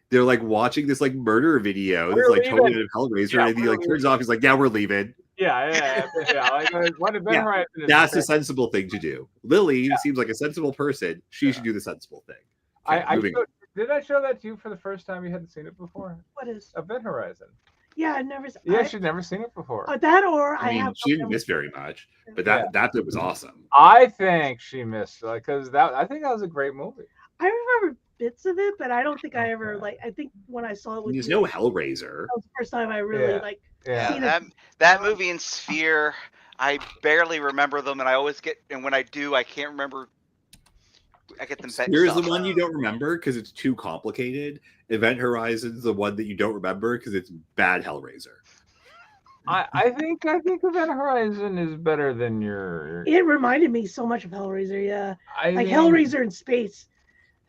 [SPEAKER 3] They're like watching this like murder video. That's like totally out of Hellraiser, and he like turns off. He's like, "Yeah, we're leaving."
[SPEAKER 1] Yeah. Like, what Event Horizon is
[SPEAKER 3] That's a sensible thing to do. Lily seems like a sensible person. She should do the sensible thing.
[SPEAKER 1] Did I show that to you for the first time? You hadn't seen it before?
[SPEAKER 5] What is?
[SPEAKER 1] Event Horizon.
[SPEAKER 5] Yeah, I never.
[SPEAKER 1] Yeah, she'd never seen it before.
[SPEAKER 5] That or
[SPEAKER 3] I mean, she didn't miss very much, but that bit was awesome.
[SPEAKER 1] I think she missed because I think that was a great movie.
[SPEAKER 5] I remember bits of it, but I don't think I ever I think when I saw it with
[SPEAKER 3] There's no Hellraiser.
[SPEAKER 5] That was the first time I really seen it.
[SPEAKER 2] That movie and Sphere, I barely remember them, and I always and when I do, I can't remember. I get them.
[SPEAKER 3] Here's the one you don't remember because it's too complicated. Event Horizon's the one that you don't remember because it's bad Hellraiser.
[SPEAKER 1] I think Event Horizon is better than your.
[SPEAKER 5] It reminded me so much of Hellraiser. Yeah, Hellraiser in space.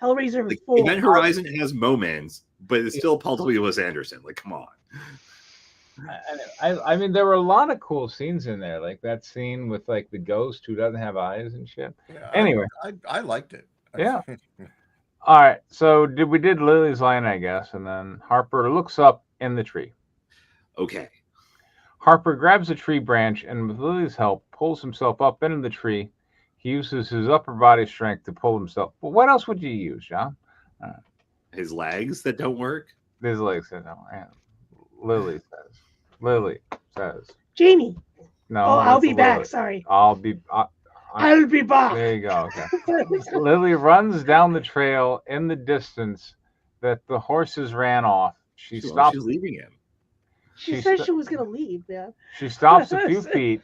[SPEAKER 5] Hellraiser 4.
[SPEAKER 3] Event Horizon has moments, but it's still Paul W.S. Anderson. Like, come on.
[SPEAKER 1] I mean, there were a lot of cool scenes in there, like that scene with like the ghost who doesn't have eyes and shit. Yeah, anyway,
[SPEAKER 4] I liked it.
[SPEAKER 1] Yeah. All right. So we did Lily's line, I guess, and then Harper looks up in the tree.
[SPEAKER 3] Okay.
[SPEAKER 1] Harper grabs a tree branch and, with Lily's help, pulls himself up into the tree. He uses his upper body strength to pull himself. But what else would you use, John?
[SPEAKER 3] His legs that don't work.
[SPEAKER 1] His legs that don't work. Lily says.
[SPEAKER 5] Jamie.
[SPEAKER 1] No.
[SPEAKER 5] Oh, I'll be back. Sorry.
[SPEAKER 1] I'll be back. There you go. Okay. Lily runs down the trail in the distance that the horses ran off. She stops.
[SPEAKER 3] She's leaving him.
[SPEAKER 5] She said she was going to leave, man.
[SPEAKER 1] She stops a few feet,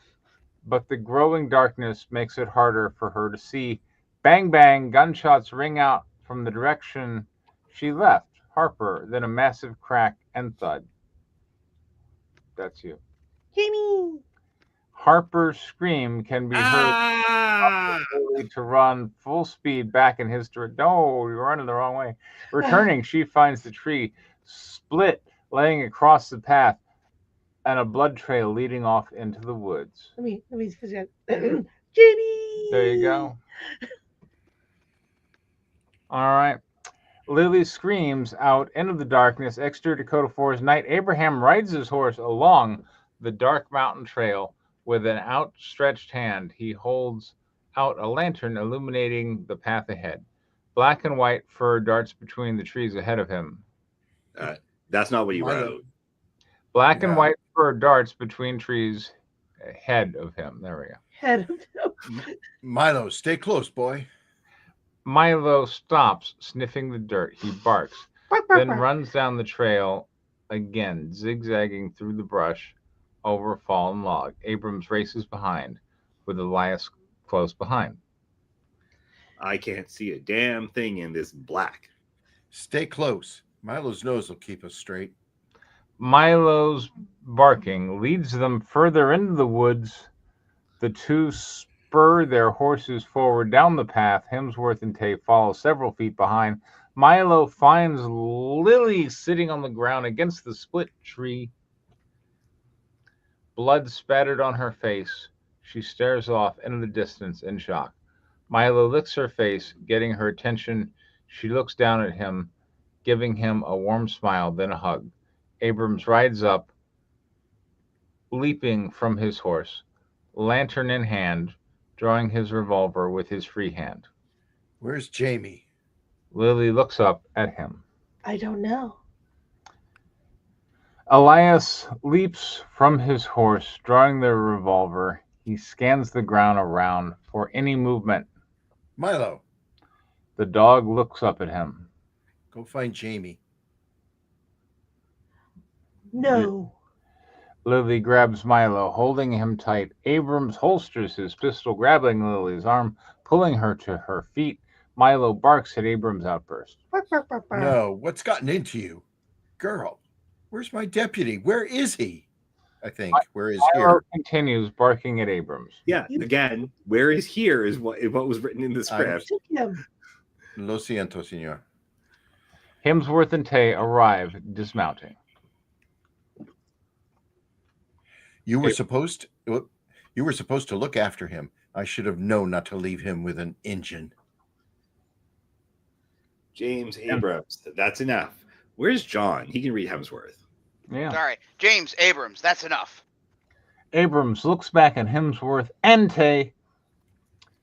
[SPEAKER 1] but the growing darkness makes it harder for her to see. Bang, bang, gunshots ring out from the direction she left. Harper, then a massive crack and thud. That's you.
[SPEAKER 5] Jamie!
[SPEAKER 1] Harper's scream can be heard to run full speed back in his direction. No, you're running the wrong way. Returning, she finds the tree split, laying across the path, and a blood trail leading off into the woods.
[SPEAKER 5] Let me Jamie!
[SPEAKER 1] There you go. All right. Lily screams out into the darkness. Exeter, Dakota 4's night. Abraham rides his horse along the dark mountain trail. With an outstretched hand, he holds out a lantern illuminating the path ahead. Black and white fur darts between the trees ahead of him.
[SPEAKER 3] That's not what you wrote.
[SPEAKER 1] Black and white fur darts between trees ahead of him. There we go.
[SPEAKER 5] Head of him.
[SPEAKER 4] Milo, stay close, boy.
[SPEAKER 1] Milo stops, sniffing the dirt. He barks, then runs down the trail again, zigzagging through the brush over a fallen log. Abrams races behind, with Elias close behind.
[SPEAKER 3] I can't see a damn thing in this black.
[SPEAKER 4] Stay close. Milo's nose will keep us straight.
[SPEAKER 1] Milo's barking leads them further into the woods. The two spur their horses forward down the path. Hemsworth and Tay follow several feet behind. Milo finds Lily sitting on the ground against the split tree. Blood spattered on her face. She stares off into the distance in shock. Milo licks her face, getting her attention. She looks down at him, giving him a warm smile, then a hug. Abrams rides up, leaping from his horse, lantern in hand, drawing his revolver with his free hand.
[SPEAKER 4] Where's Jamie?
[SPEAKER 1] Lily looks up at him.
[SPEAKER 5] I don't know.
[SPEAKER 1] Elias leaps from his horse, drawing the revolver. He scans the ground around for any movement.
[SPEAKER 4] Milo.
[SPEAKER 1] The dog looks up at him.
[SPEAKER 4] Go find Jamie.
[SPEAKER 5] No.
[SPEAKER 1] Lily grabs Milo, holding him tight. Abrams holsters his pistol, grabbing Lily's arm, pulling her to her feet. Milo barks at Abrams' outburst.
[SPEAKER 4] No, what's gotten into you? Girl, where's my deputy? Where is he? I think. Where is
[SPEAKER 1] Milo continues barking at Abrams.
[SPEAKER 3] Yeah, again, where is here is what was written in the script.
[SPEAKER 4] Lo siento, señor.
[SPEAKER 1] Hemsworth and Tay arrive, dismounting.
[SPEAKER 4] You were supposed to look after him. I should have known not to leave him with an engine.
[SPEAKER 3] James Abrams, that's enough. Where's John? He can read Hemsworth.
[SPEAKER 1] Yeah.
[SPEAKER 2] All right, James Abrams, that's enough.
[SPEAKER 1] Abrams looks back at Hemsworth and Tay.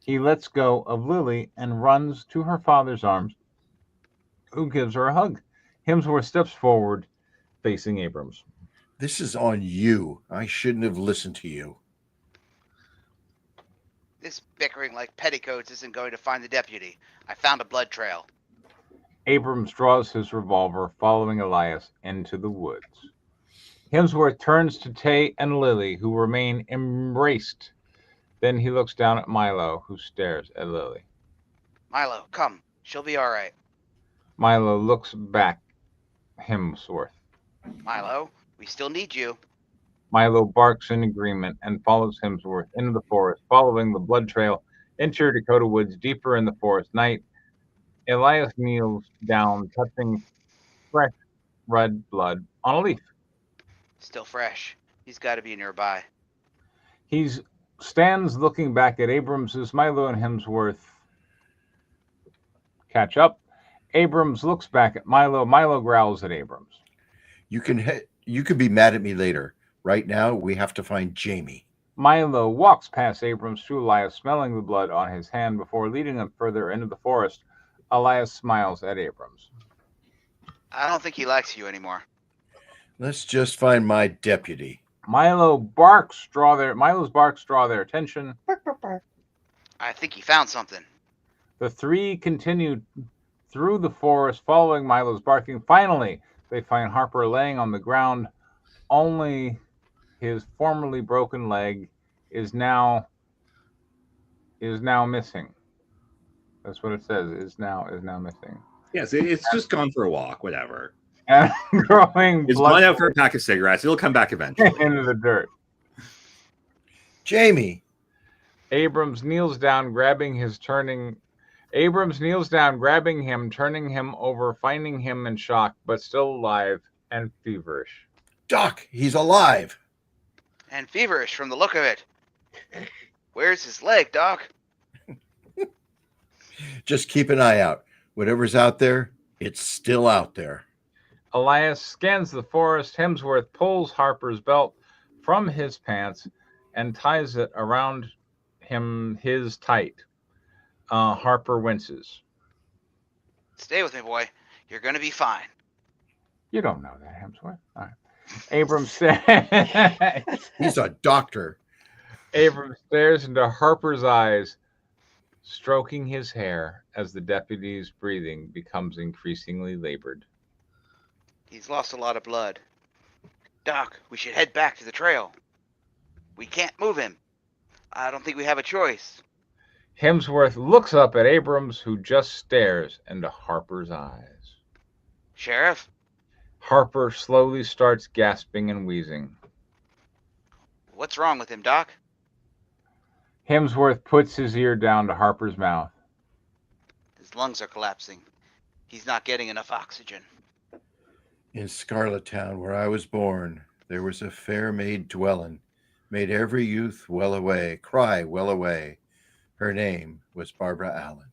[SPEAKER 1] He lets go of Lily and runs to her father's arms. who gives her a hug. Hemsworth steps forward, facing Abrams.
[SPEAKER 4] This is on you. I shouldn't have listened to you.
[SPEAKER 2] This bickering like petticoats isn't going to find the deputy. I found a blood trail.
[SPEAKER 1] Abrams draws his revolver, following Elias into the woods. Hemsworth turns to Tay and Lily, who remain embraced. Then he looks down at Milo, who stares at Lily.
[SPEAKER 2] Milo, come. She'll be all right.
[SPEAKER 1] Milo looks back at Hemsworth.
[SPEAKER 2] Milo, we still need you.
[SPEAKER 1] Milo barks in agreement and follows Hemsworth into the forest, following the blood trail into Dakota woods deeper in the forest night. Elias kneels down, touching fresh red blood on a leaf.
[SPEAKER 2] Still fresh. He's got to be nearby.
[SPEAKER 1] He stands looking back at Abrams as Milo and Hemsworth catch up. Abrams looks back at Milo. Milo growls at Abrams.
[SPEAKER 4] You can be mad at me later. Right now, we have to find Jamie.
[SPEAKER 1] Milo walks past Abrams to Elias, smelling the blood on his hand before leading them further into the forest. Elias smiles at Abrams.
[SPEAKER 2] I don't think he likes you anymore.
[SPEAKER 4] Let's just find my deputy.
[SPEAKER 1] Milo's barks draw their attention.
[SPEAKER 2] I think he found something.
[SPEAKER 1] The three continue through the forest, following Milo's barking. Finally, they find Harper laying on the ground. Only his formerly broken leg is now missing. That's what it says. Is now missing.
[SPEAKER 3] Yes, it's just gone for a walk. Whatever.
[SPEAKER 1] And growing
[SPEAKER 3] It's
[SPEAKER 1] blood
[SPEAKER 3] gone out for a pack of cigarettes. It'll come back eventually.
[SPEAKER 1] into the dirt.
[SPEAKER 4] Jamie.
[SPEAKER 1] Abrams kneels down, grabbing him, turning him over, finding him in shock, but still alive and feverish.
[SPEAKER 4] Doc, he's alive.
[SPEAKER 2] And feverish from the look of it. Where's his leg, Doc?
[SPEAKER 4] Just keep an eye out. Whatever's out there, it's still out there.
[SPEAKER 1] Elias scans the forest. Hemsworth pulls Harper's belt from his pants and ties it around his tight. Harper winces.
[SPEAKER 2] Stay with me, boy. You're going to be fine.
[SPEAKER 1] You don't know that, Hemsworth. All right. Abrams says.
[SPEAKER 4] He's a doctor.
[SPEAKER 1] Abrams stares into Harper's eyes, stroking his hair as the deputy's breathing becomes increasingly labored.
[SPEAKER 2] He's lost a lot of blood. Doc, we should head back to the trail. We can't move him. I don't think we have a choice.
[SPEAKER 1] Hemsworth looks up at Abrams, who just stares into Harper's eyes.
[SPEAKER 2] Sheriff?
[SPEAKER 1] Harper slowly starts gasping and wheezing.
[SPEAKER 2] What's wrong with him, Doc?
[SPEAKER 1] Hemsworth puts his ear down to Harper's mouth.
[SPEAKER 2] His lungs are collapsing. He's not getting enough oxygen.
[SPEAKER 4] In Scarlet Town, where I was born, there was a fair maid dwellin', made every youth well away, cry well away. Her name was Barbara Allen.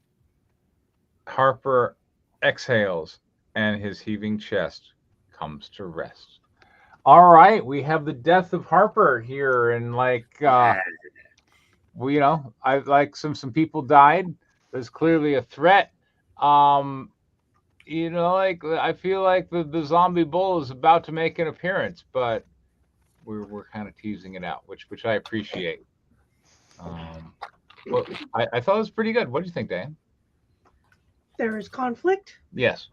[SPEAKER 1] Harper exhales, and his heaving chest comes to rest. All right, we have the death of Harper here, and I some people died. There's clearly a threat. I feel like the zombie bull is about to make an appearance, but we're kind of teasing it out, which I appreciate. Well, I thought it was pretty good. What do you think, Dan?
[SPEAKER 5] There is conflict.
[SPEAKER 1] Yes.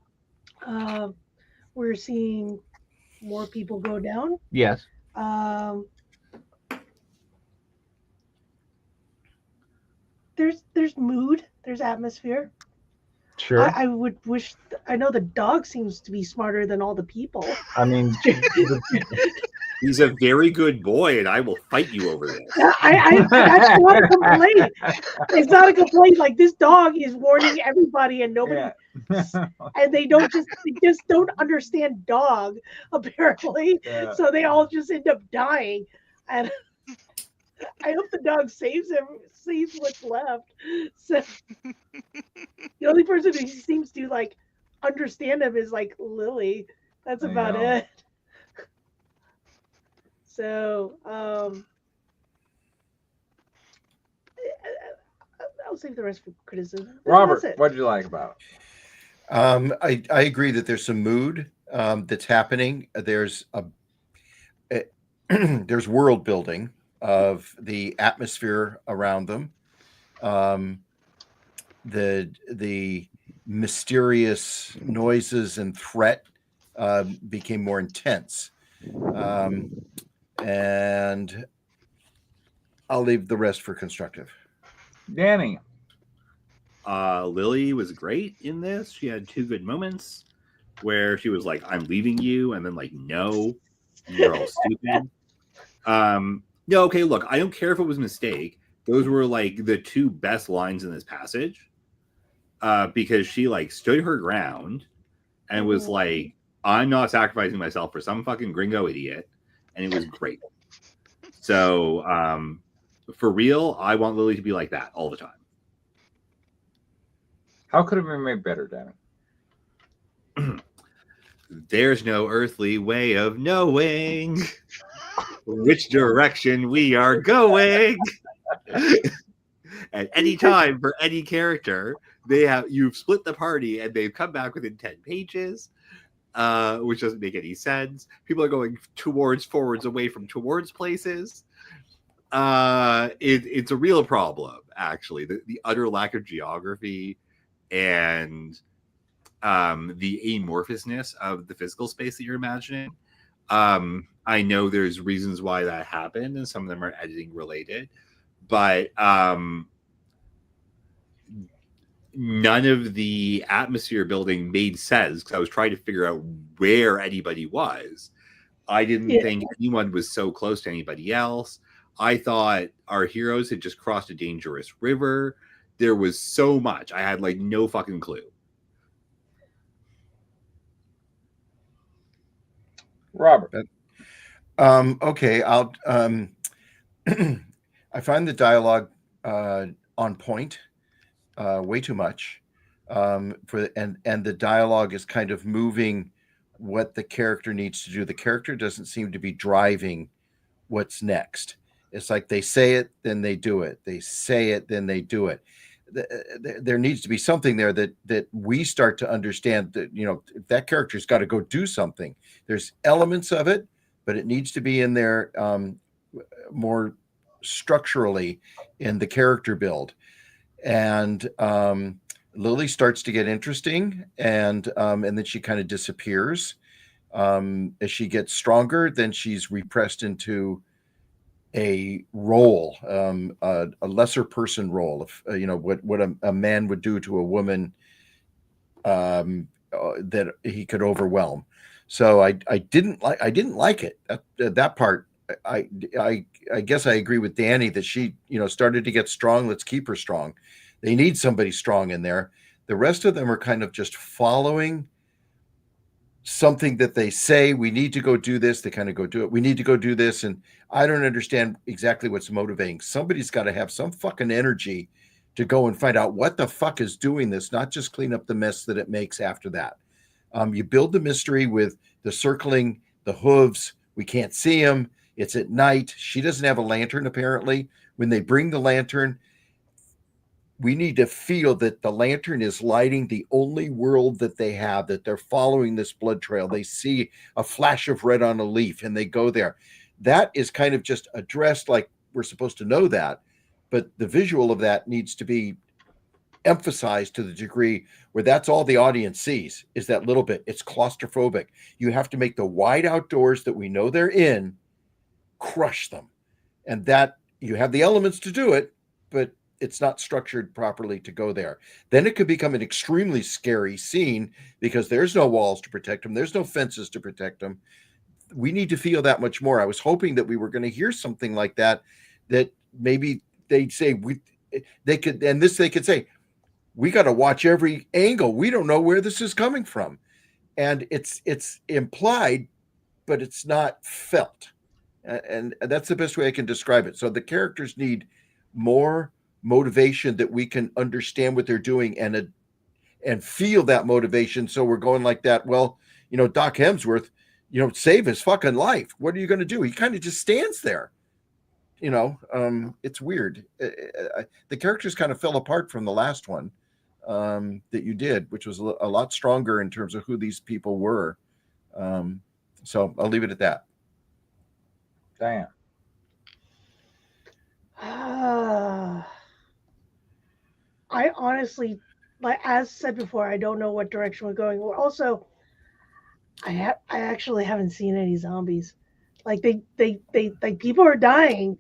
[SPEAKER 5] We're seeing more people go down.
[SPEAKER 1] Yes.
[SPEAKER 5] There's mood. There's atmosphere.
[SPEAKER 1] Sure.
[SPEAKER 5] I would wish. I know the dog seems to be smarter than all the people.
[SPEAKER 1] I mean,
[SPEAKER 3] he's a very good boy, and I will fight you over this.
[SPEAKER 5] That's not a complaint. It's not a complaint. Like, this dog is warning everybody, and nobody, and they just don't understand dog apparently. Yeah. So they all just end up dying, and I hope the dog saves what's left. So the only person who seems to understand him is Lily. That's about it. So I'll save the rest for criticism.
[SPEAKER 1] Robert, what did you like about
[SPEAKER 4] I agree that there's some mood that's happening. There's there's world building of the atmosphere around them. Um, the mysterious noises and threat became more intense. And I'll leave the rest for constructive.
[SPEAKER 1] Danny.
[SPEAKER 3] Lily was great in this. She had 2 good moments where she was like, "I'm leaving you," and then like, "No, you're all stupid." No, okay, look, I don't care if it was a mistake. Those were like the 2 best lines in this passage. Because she like stood her ground and was like, "I'm not sacrificing myself for some fucking gringo idiot," and it was great. So, for real, I want Lily to be like that all the time.
[SPEAKER 1] How could it be made better, Danny?
[SPEAKER 3] There's no earthly way of knowing which direction we are going. At any time for any character, you've split the party and they've come back within 10 pages, which doesn't make any sense. People are going forwards, away from towards places. It's a real problem, actually. The utter lack of geography and the amorphousness of the physical space that you're imagining. I know there's reasons why that happened, and some of them are editing related, but none of the atmosphere building made sense because I was trying to figure out where anybody was. I didn't think anyone was so close to anybody else. I thought our heroes had just crossed a dangerous river. There was so much. I had like no fucking clue.
[SPEAKER 1] Robert.
[SPEAKER 4] Okay, I'll I find the dialogue on point, way too much. And the dialogue is kind of moving what the character needs to do. The character doesn't seem to be driving what's next. It's like they say it, then they do it. They say it, then they do it. There needs to be something there that we start to understand that, you know, that character's got to go do something. There's elements of it, but it needs to be in there more structurally in the character build. And Lily starts to get interesting, and then she kind of disappears. As she gets stronger, then she's repressed into a role, a lesser person role, of you know what a man would do to a woman that he could overwhelm. So I didn't like it. That part. I guess I agree with Danny that she, you know, started to get strong. Let's keep her strong. They need somebody strong in there. The rest of them are kind of just following something that they say. We need to go do this. They kind of go do it. We need to go do this. And I don't understand exactly what's motivating. Somebody's got to have some fucking energy to go and find out what the fuck is doing this, not just clean up the mess that it makes after that. You build the mystery with the circling, the hooves. We can't see them. It's at night. She doesn't have a lantern, apparently. When they bring the lantern, we need to feel that the lantern is lighting the only world that they have, that they're following this blood trail. They see a flash of red on a leaf and they go there. That is kind of just addressed like we're supposed to know that, but the visual of that needs to be emphasized to the degree where that's all the audience sees, is that little bit. It's claustrophobic. You have to make the wide outdoors that we know they're in, crush them. And that you have the elements to do it, but it's not structured properly to go there. Then it could become an extremely scary scene because there's no walls to protect them. There's no fences to protect them. We need to feel that much more. I was hoping that we were going to hear something like that, that maybe they'd say they could say, we got to watch every angle. We don't know where this is coming from. And it's implied, but it's not felt. And that's the best way I can describe it. So the characters need more motivation that we can understand what they're doing and feel that motivation. So we're going like that. Well, you know, Doc Hemsworth, you know, save his fucking life. What are you going to do? He kind of just stands there. You know, it's weird. The characters kind of fell apart from the last one. that you did, which was a lot stronger in terms of who these people were. So I'll leave it at that.
[SPEAKER 1] Damn.
[SPEAKER 5] I honestly, like as said before, I don't know what direction we're going. Also, I actually haven't seen any zombies. Like they like people are dying,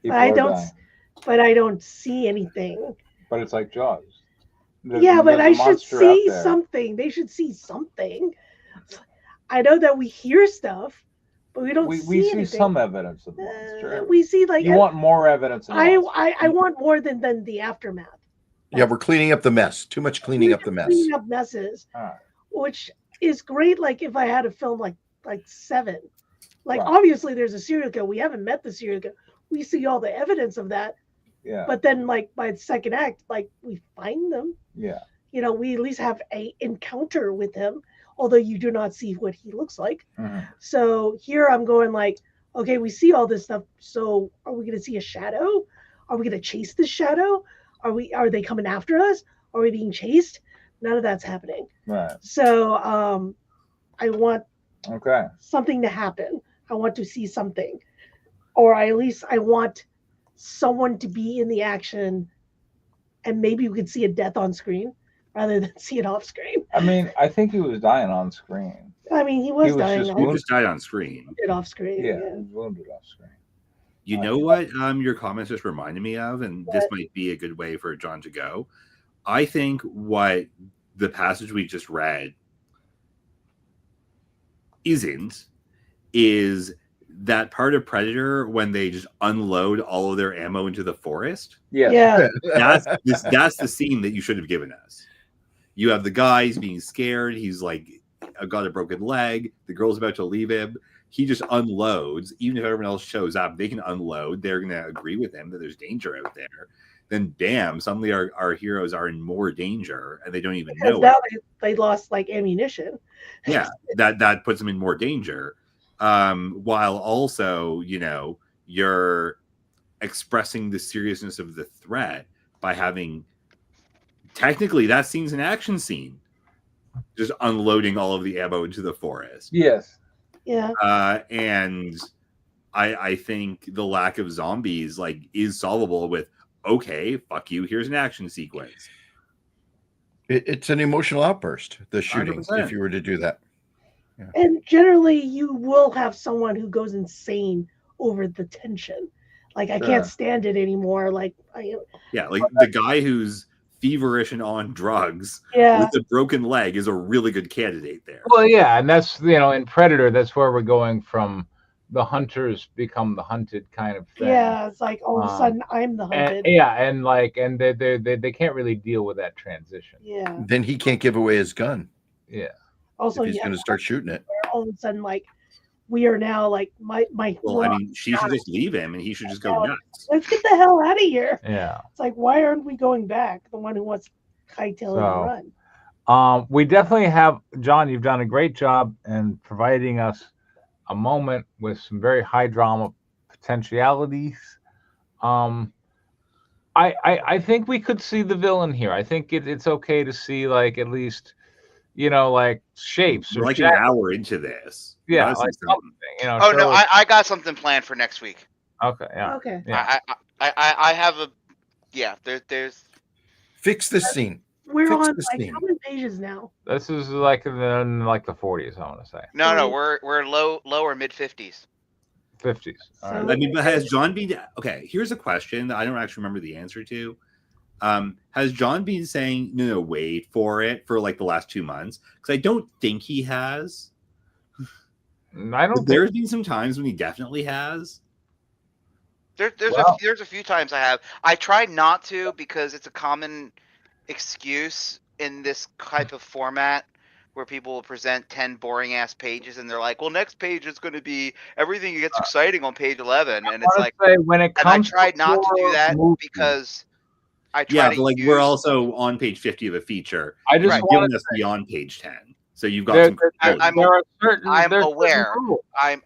[SPEAKER 5] but I don't see anything.
[SPEAKER 1] But it's like Jaws.
[SPEAKER 5] But I should see something. They should see something. I know that we hear stuff, but we don't see anything.
[SPEAKER 1] We see some evidence of the monster.
[SPEAKER 5] We see like
[SPEAKER 1] you want more evidence.
[SPEAKER 5] I want more than the aftermath.
[SPEAKER 4] Yeah, we're cleaning up the mess. Too much cleaning up the mess.
[SPEAKER 5] Cleaning up messes, which is great. Like if I had a film like Seven, like obviously there's a serial killer. We haven't met the serial killer. We see all the evidence of that.
[SPEAKER 1] Yeah.
[SPEAKER 5] But then, like by the second act, like we find them.
[SPEAKER 1] Yeah.
[SPEAKER 5] You know, we at least have a encounter with him, although you do not see what he looks like.
[SPEAKER 1] Mm-hmm.
[SPEAKER 5] So here I'm going like, okay, we see all this stuff. So are we going to see a shadow? Are we going to chase this shadow? Are they coming after us? Are we being chased? None of that's happening.
[SPEAKER 1] Right.
[SPEAKER 5] So I want something to happen. I want to see something, or at least I want someone to be in the action, and maybe we could see a death on screen rather than see it off screen.
[SPEAKER 1] I mean, I think he was dying on screen.
[SPEAKER 5] I mean, he was dying.
[SPEAKER 3] He just died on screen.
[SPEAKER 5] Off screen.
[SPEAKER 1] Yeah, he was wounded off screen.
[SPEAKER 3] You know what your comments just reminded me of, and this might be a good way for John to go. I think what the passage we just read is that part of Predator when they just unload all of their ammo into the forest.
[SPEAKER 5] Yeah.
[SPEAKER 3] That's the scene that you should have given us. You have the guy, he's being scared. He's like, I've got a broken leg. The girl's about to leave him. He just unloads. Even if everyone else shows up, they can unload. They're going to agree with him that there's danger out there. Then, bam, suddenly our heroes are in more danger, and they don't even know.
[SPEAKER 5] Now they lost like ammunition.
[SPEAKER 3] Yeah, that puts them in more danger. While also, you're expressing the seriousness of the threat by having. Technically, that scene's an action scene. Just unloading all of the ammo into the forest.
[SPEAKER 1] Yes.
[SPEAKER 5] Yeah.
[SPEAKER 3] And I think the lack of zombies is solvable with, okay, fuck you, here's an action sequence.
[SPEAKER 4] It's an emotional outburst, the shooting, 100%. If you were to do that.
[SPEAKER 5] Yeah. And generally you will have someone who goes insane over the tension. Like, I can't stand it anymore. Like,
[SPEAKER 3] the guy who's feverish and on drugs with a broken leg is a really good candidate there.
[SPEAKER 1] Well, yeah, and that's, in Predator, that's where we're going from the hunters become the hunted kind of thing.
[SPEAKER 5] Yeah, it's like all of a sudden I'm the hunted.
[SPEAKER 1] And they can't really deal with that transition.
[SPEAKER 5] Yeah.
[SPEAKER 4] Then he can't give away his gun.
[SPEAKER 1] Yeah.
[SPEAKER 5] Also,
[SPEAKER 4] if he's going to start shooting it.
[SPEAKER 5] All of a sudden, like, we are now like my.
[SPEAKER 3] Well, I mean, she should just leave him, and he should just go nuts.
[SPEAKER 5] Let's get the hell out of here.
[SPEAKER 1] Yeah.
[SPEAKER 5] It's like, why aren't we going back? The one who wants hightail and
[SPEAKER 1] run. We definitely have, John. You've done a great job in providing us a moment with some very high drama potentialities. I think we could see the villain here. I think it's okay to see at least. Shapes.
[SPEAKER 3] We're an hour into this.
[SPEAKER 1] Yeah, something.
[SPEAKER 2] Oh no, I got something planned for next week.
[SPEAKER 1] Okay. Yeah.
[SPEAKER 5] Okay.
[SPEAKER 1] Yeah.
[SPEAKER 2] I have a. Yeah. There's.
[SPEAKER 4] Fix this scene.
[SPEAKER 5] We're on how many pages now?
[SPEAKER 1] This is in the 40s. I want to say.
[SPEAKER 2] No, we're lower mid 50s.
[SPEAKER 1] 50s.
[SPEAKER 3] All right. I mean, but has John been? Okay, here's a question that I don't actually remember the answer to. Has John been saying no, wait for it for the last 2 months? Because I don't think he has.
[SPEAKER 1] I don't.
[SPEAKER 3] There's been some times when he definitely has.
[SPEAKER 2] There's a few times I have. I try not to because it's a common excuse in this type of format where people will present 10 boring ass pages and they're like, well, next page is going to be everything gets exciting on page 11, and it's like
[SPEAKER 1] when it comes.
[SPEAKER 2] And I tried not to do that because.
[SPEAKER 3] We're also on page 50 of a feature.
[SPEAKER 1] I just
[SPEAKER 3] want to be on page 10, so you've got some.
[SPEAKER 2] I'm aware. I'm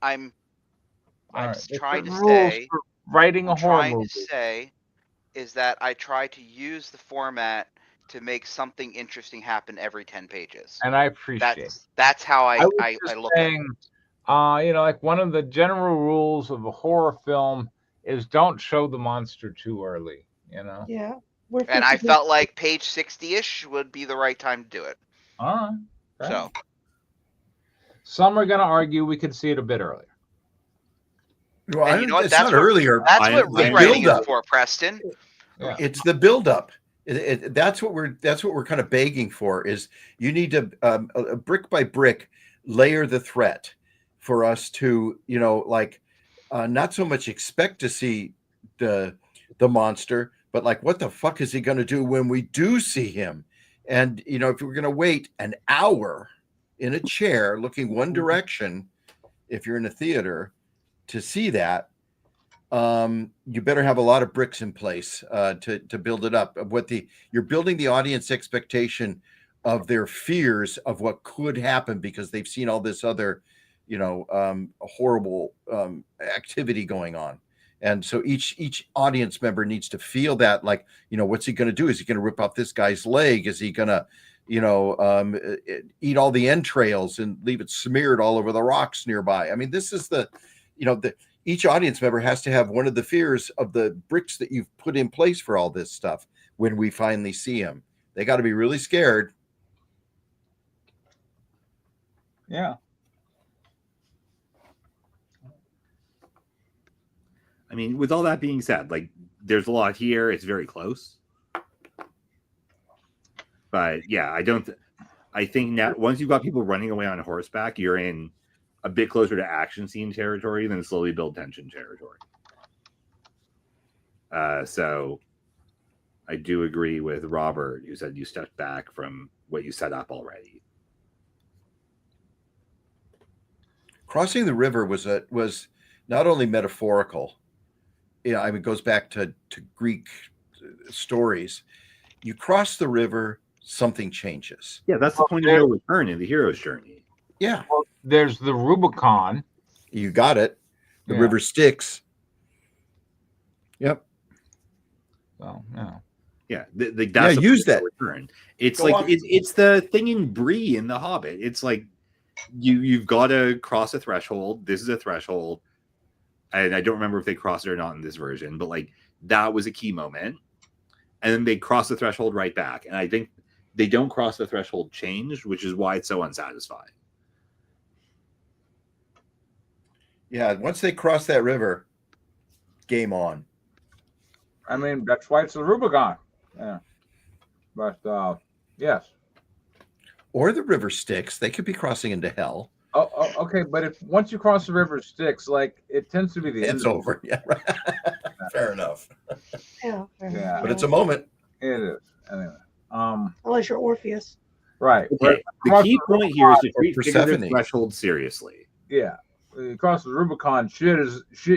[SPEAKER 2] trying to say.
[SPEAKER 1] Writing a horror movie.
[SPEAKER 2] To say is that I try to use the format to make something interesting happen every 10 pages.
[SPEAKER 1] And I appreciate
[SPEAKER 2] that's how I
[SPEAKER 1] was
[SPEAKER 2] I
[SPEAKER 1] just
[SPEAKER 2] look at it.
[SPEAKER 1] saying, like one of the general rules of a horror film is don't show the monster too early,
[SPEAKER 5] Yeah.
[SPEAKER 2] And I felt like page 60-ish would be the right time to do it.
[SPEAKER 1] All right. Okay.
[SPEAKER 2] So
[SPEAKER 1] some are going to argue we could see it a bit earlier.
[SPEAKER 4] Well,
[SPEAKER 2] and you know what?
[SPEAKER 4] It's
[SPEAKER 2] That's
[SPEAKER 4] not
[SPEAKER 2] what,
[SPEAKER 4] earlier.
[SPEAKER 2] That's what rewriting is
[SPEAKER 4] build-up.
[SPEAKER 2] for, Preston.
[SPEAKER 1] Yeah.
[SPEAKER 4] It's the buildup. That's what we're kind of begging for. Is you need to brick by brick layer the threat for us to not so much expect to see the monster, but like what the fuck is he going to do when we do see him? And if we're going to wait an hour in a chair looking one direction, if you're in a theater to see that, you better have a lot of bricks in place to build it up. You're building the audience expectation of their fears of what could happen because they've seen all this other, horrible activity going on. And so each audience member needs to feel that, like, what's he going to do? Is he going to rip off this guy's leg? Is he going to, eat all the entrails and leave it smeared all over the rocks nearby? I mean, this is each audience member has to have one of the fears of the bricks that you've put in place for all this stuff when we finally see him. They got to be really scared.
[SPEAKER 1] Yeah.
[SPEAKER 3] I mean, with all that being said, like, there's a lot here. It's very close. But yeah, I think now once you've got people running away on horseback, you're in a bit closer to action scene territory than slowly build tension territory. So I do agree with Robert, who said you stepped back from what you set up already.
[SPEAKER 4] Crossing the river was not only metaphorical. Yeah, I mean, it goes back to Greek stories. You cross the river, something changes.
[SPEAKER 3] Yeah, that's the point of no return in the hero's journey.
[SPEAKER 4] Yeah.
[SPEAKER 1] Well, there's the Rubicon.
[SPEAKER 4] You got it. The river Styx. Yep.
[SPEAKER 1] So, yeah.
[SPEAKER 3] Yeah, that's
[SPEAKER 4] use that.
[SPEAKER 3] Return. It's it's the thing in Bree in The Hobbit. It's like you've got to cross a threshold. This is a threshold. And I don't remember if they crossed it or not in this version, but like that was a key moment. And then they cross the threshold right back. And I think they don't cross the threshold changed, which is why it's so unsatisfying.
[SPEAKER 4] Yeah, once they cross that river, game on.
[SPEAKER 1] I mean, that's why it's the Rubicon. Yeah. But yes.
[SPEAKER 4] Or the river Styx. They could be crossing into hell.
[SPEAKER 1] Oh, okay. But once you cross the river Styx, like it tends to be the end.
[SPEAKER 4] It's over. Yeah, right. Fair enough.
[SPEAKER 5] Yeah.
[SPEAKER 4] But it's a moment.
[SPEAKER 1] It is. Anyway.
[SPEAKER 5] Unless you're Orpheus.
[SPEAKER 1] Right.
[SPEAKER 3] Okay. The key point here is to treat the threshold seriously.
[SPEAKER 1] Yeah. Across the Rubicon, shit.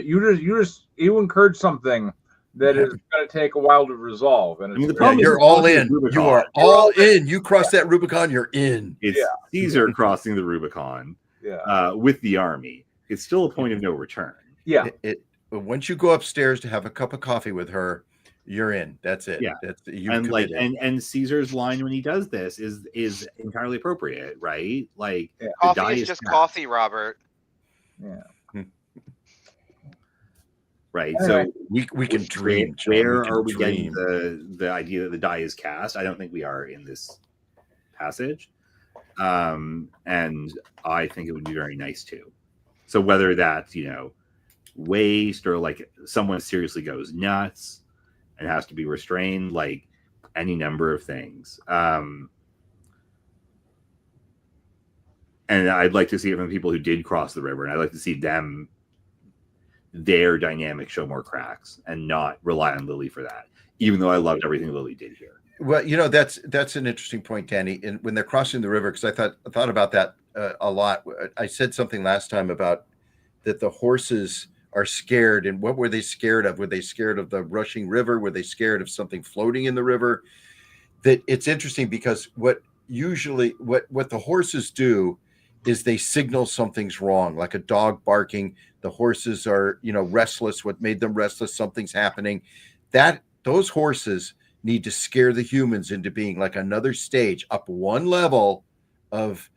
[SPEAKER 1] You incurred something that is going to take a while to resolve. And
[SPEAKER 3] the problem is
[SPEAKER 4] you're all in. You are all in. You cross that Rubicon, you're in.
[SPEAKER 3] It's Caesar crossing the Rubicon.
[SPEAKER 1] Yeah.
[SPEAKER 3] With the army. It's still a point of no return.
[SPEAKER 1] Yeah.
[SPEAKER 4] Once you go upstairs to have a cup of coffee with her, you're in. That's it.
[SPEAKER 3] Yeah. And Caesar's line when he does this is entirely appropriate, right? Like
[SPEAKER 2] coffee is just coffee, Robert.
[SPEAKER 1] Yeah.
[SPEAKER 3] Right. So
[SPEAKER 4] we can dream.
[SPEAKER 3] Where are we getting the idea that the die is cast? I don't think we are in this passage. And I think it would be very nice too. So whether that's, waste or like someone seriously goes nuts and has to be restrained, like any number of things. And I'd like to see it from people who did cross the river, and I'd like to see their dynamic show more cracks and not rely on Lily for that, even though I loved everything Lily did here.
[SPEAKER 4] Well, that's an interesting point, Danny. And when they're crossing the river, because I thought about that a lot. I said something last time about that the horses are scared. And what were they scared of? Were they scared of the rushing river? Were they scared of something floating in the river? That it's interesting because what the horses do is they signal something's wrong, like a dog barking. The horses are, restless. What made them restless? Something's happening. Those horses need to scare the humans into being like another stage up one level of,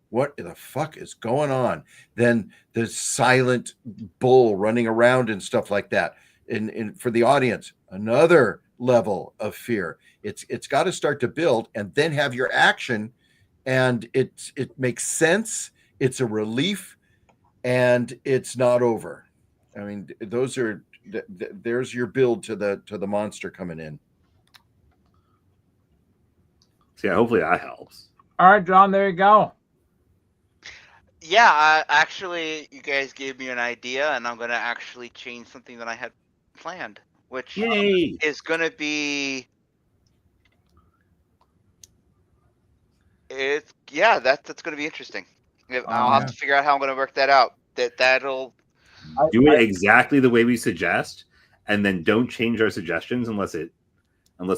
[SPEAKER 4] what the fuck is going on? Then the silent bull running around and stuff like that. And for the audience, another level of fear. It's got to start to build and then have your action, and it makes sense. It's a relief, and it's not over. I mean, those are there's your build to the monster coming in.
[SPEAKER 3] So yeah, hopefully that helps.
[SPEAKER 1] All right, John, there you go.
[SPEAKER 2] Yeah, actually, you guys gave me an idea, and I'm gonna actually change something that I had planned, which
[SPEAKER 3] Yay!
[SPEAKER 2] is gonna be. That's gonna be interesting. I'll have to figure out how I'm gonna work that out. That'll
[SPEAKER 3] do it exactly the way we suggest, and then don't change our suggestions unless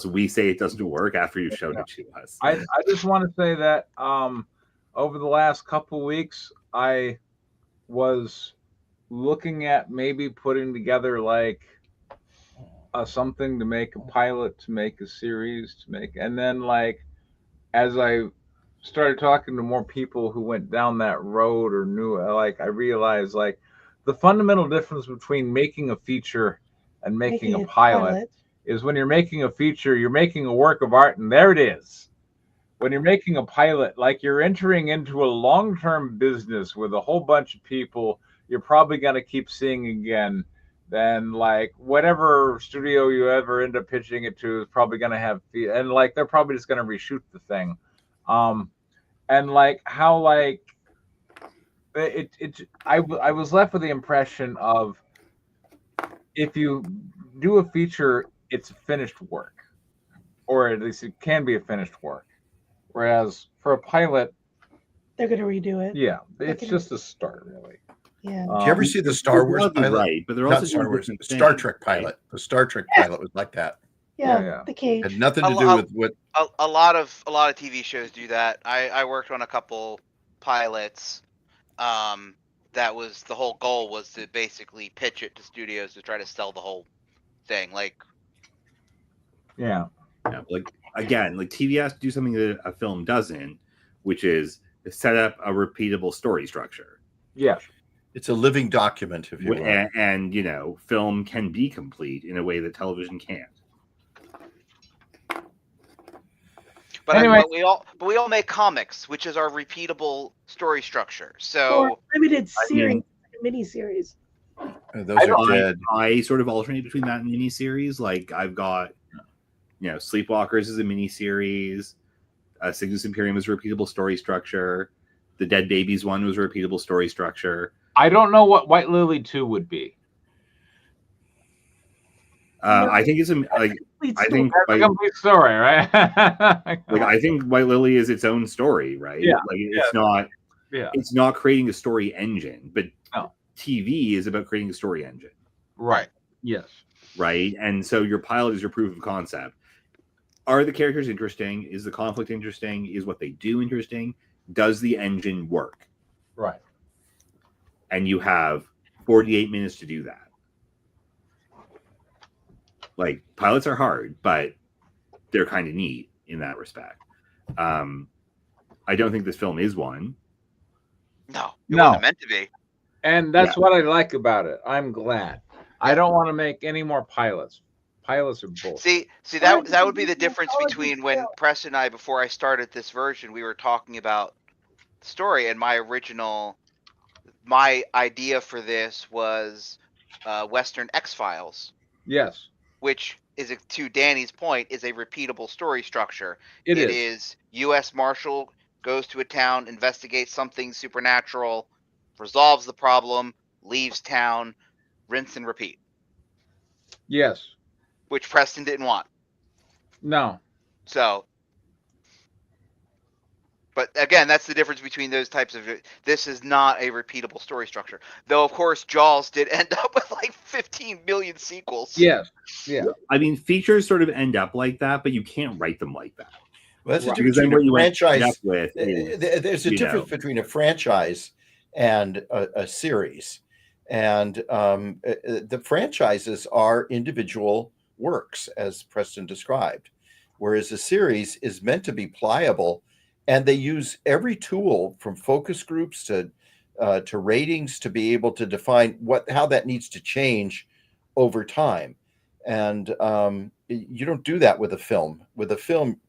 [SPEAKER 3] we say it doesn't work after you've shown it to us.
[SPEAKER 1] I just want to say that over the last couple weeks, I was looking at maybe putting together like something to make a pilot, to make a series, and then like as I started talking to more people who went down that road or knew, like I realized like the fundamental difference between making a feature and making a pilot is when you're making a feature, you're making a work of art, and there it is. When you're making a pilot, like you're entering into a long-term business with a whole bunch of people you're probably going to keep seeing again. Then like whatever studio you ever end up pitching it to is probably going to have, and like they're probably just going to reshoot the thing. And like how like I was left with the impression of if you do a feature, it's a finished work, or at least it can be a finished work. Whereas for a pilot,
[SPEAKER 5] they're going to redo it.
[SPEAKER 1] Yeah, it's just a start, really.
[SPEAKER 5] Yeah.
[SPEAKER 4] Did you ever see the Star Wars pilot?
[SPEAKER 3] Right, but they're also
[SPEAKER 4] Star Wars, Star Trek pilot. The Star Trek pilot was like that.
[SPEAKER 5] Yeah. The cage
[SPEAKER 4] had nothing to do with what
[SPEAKER 2] a lot of TV shows do that. I worked on a couple pilots. That was the whole goal, was to basically pitch it to studios to try to sell the whole thing. Like,
[SPEAKER 3] like again, like TV has to do something that a film doesn't, which is set up a repeatable story structure.
[SPEAKER 1] Yeah.
[SPEAKER 4] It's a living document, if you will.
[SPEAKER 3] And you know, film can be complete in a way that television can't.
[SPEAKER 2] But anyway, we all make comics, which is our repeatable story structure. So
[SPEAKER 5] or limited series, mini series.
[SPEAKER 4] Those are dead.
[SPEAKER 3] I sort of alternate between that and mini series. Like I've got, Sleepwalkers is a mini series. Cygnus Imperium is a repeatable story structure. The Dead Babies one was a repeatable story structure.
[SPEAKER 1] I don't know what White Lily 2 would be.
[SPEAKER 3] I think it's a
[SPEAKER 1] complete story, right?
[SPEAKER 3] I think White Lily is its own story, right?
[SPEAKER 1] Yeah.
[SPEAKER 3] Like it's not. Yeah. It's not creating a story engine, but TV is about creating a story engine.
[SPEAKER 1] Right. Yes.
[SPEAKER 3] Right. And so your pilot is your proof of concept. Are the characters interesting? Is the conflict interesting? Is what they do interesting? Does the engine work?
[SPEAKER 1] Right.
[SPEAKER 3] And you have 48 minutes to do that. Like, pilots are hard, but they're kind of neat in that respect. I don't think this film is one.
[SPEAKER 2] No, it wasn't meant to be.
[SPEAKER 1] And that's what I like about it. I'm glad. I don't want to make any more pilots. Pilots are bullshit.
[SPEAKER 2] See that would be the difference between when Preston and I, before I started this version, we were talking about the story, and my idea for this was Western X-Files.
[SPEAKER 1] Yes.
[SPEAKER 2] Which is, to Danny's point, is a repeatable story structure.
[SPEAKER 1] It
[SPEAKER 2] is U.S. Marshal goes to a town, investigates something supernatural, resolves the problem, leaves town, rinse and repeat.
[SPEAKER 1] Yes.
[SPEAKER 2] Which Preston didn't want.
[SPEAKER 1] No.
[SPEAKER 2] So, but again, that's the difference between those types of. This is not a repeatable story structure, though. Of course, Jaws did end up with like 15 million sequels.
[SPEAKER 1] Yes. Yeah.
[SPEAKER 3] I mean, features sort of end up like that, but you can't write them like that.
[SPEAKER 4] Well, that's the difference between a franchise. There's a difference between a franchise and a series, and the franchises are individual works, as Preston described. Whereas a series is meant to be pliable, and they use every tool from focus groups to ratings to be able to define how that needs to change over time. And you don't do that with a film. With a film,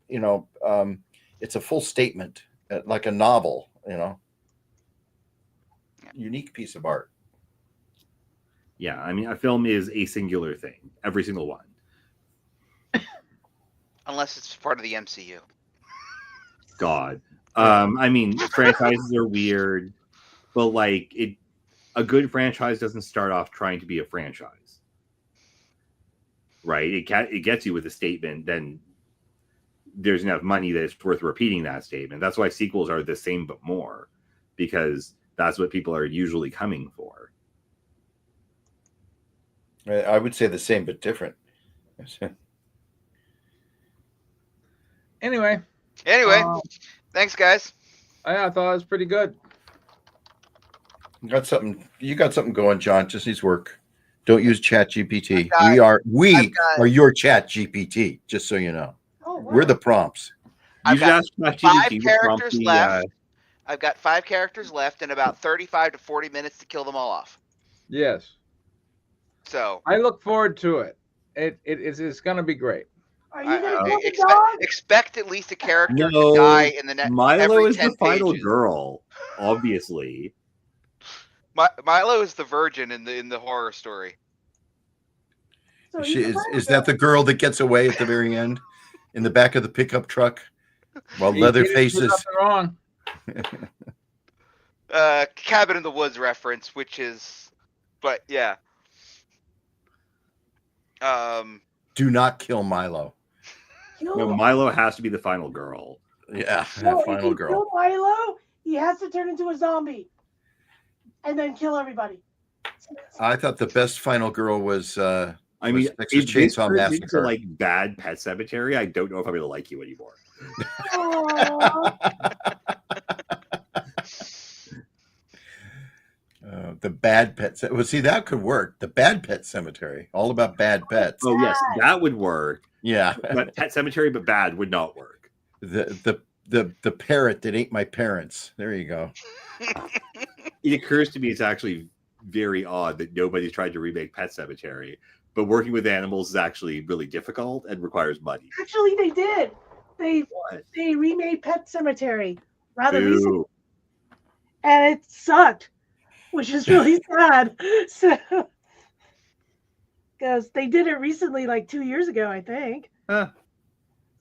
[SPEAKER 4] it's a full statement, like a novel. Unique piece of art.
[SPEAKER 3] Yeah, I mean, a film is a singular thing, every single one.
[SPEAKER 2] Unless it's part of the MCU.
[SPEAKER 3] God. I mean, franchises are weird, but like a good franchise doesn't start off trying to be a franchise. Right? It gets you with a statement, then there's enough money that it's worth repeating that statement. That's why sequels are the same but more, because that's what people are usually coming for.
[SPEAKER 4] I would say the same but different.
[SPEAKER 1] Anyway,
[SPEAKER 2] thanks, guys.
[SPEAKER 1] I thought it was pretty good.
[SPEAKER 4] You got something going, John. Just needs work. Don't use ChatGPT. We are your ChatGPT, just so you know.
[SPEAKER 5] Oh, wow.
[SPEAKER 4] We're the prompts.
[SPEAKER 2] I've got 5 characters left. I've got 5 characters left and about 35 to 40 minutes to kill them all off.
[SPEAKER 1] Yes.
[SPEAKER 2] So
[SPEAKER 1] I look forward to it. It's going to be great.
[SPEAKER 5] Are you going to kill the dog?
[SPEAKER 2] Expect at least a character to die in the next.
[SPEAKER 3] Milo is the final girl, obviously.
[SPEAKER 2] Milo is the virgin in the horror story.
[SPEAKER 5] So
[SPEAKER 4] is that the girl that gets away at the very end in the back of the pickup truck while Leatherface is
[SPEAKER 1] wrong?
[SPEAKER 2] Cabin in the Woods reference, which is, but yeah.
[SPEAKER 4] Do not kill Milo.
[SPEAKER 3] No, Milo has to be the final girl.
[SPEAKER 4] Yeah,
[SPEAKER 5] final girl. Kill Milo, he has to turn into a zombie and then kill everybody.
[SPEAKER 4] I thought the best final girl was
[SPEAKER 3] Texas
[SPEAKER 4] Chainsaw Massacre.
[SPEAKER 3] Like Bad Pet Cemetery, I don't know if I'm gonna like you anymore.
[SPEAKER 4] The Bad Pet. Well, see, that could work. The Bad Pet Cemetery, all about bad pets.
[SPEAKER 3] Oh yes, that would work.
[SPEAKER 4] Yeah,
[SPEAKER 3] but Pet Cemetery, but bad would not work.
[SPEAKER 4] The parrot that ate my parents. There you go.
[SPEAKER 3] It occurs to me it's actually very odd that nobody's tried to remake Pet Cemetery, but working with animals is actually really difficult and requires money.
[SPEAKER 5] Actually, they did. They remade Pet Cemetery rather recently, and it sucked, which is really sad. So, because they did it recently, like 2 years ago, I think.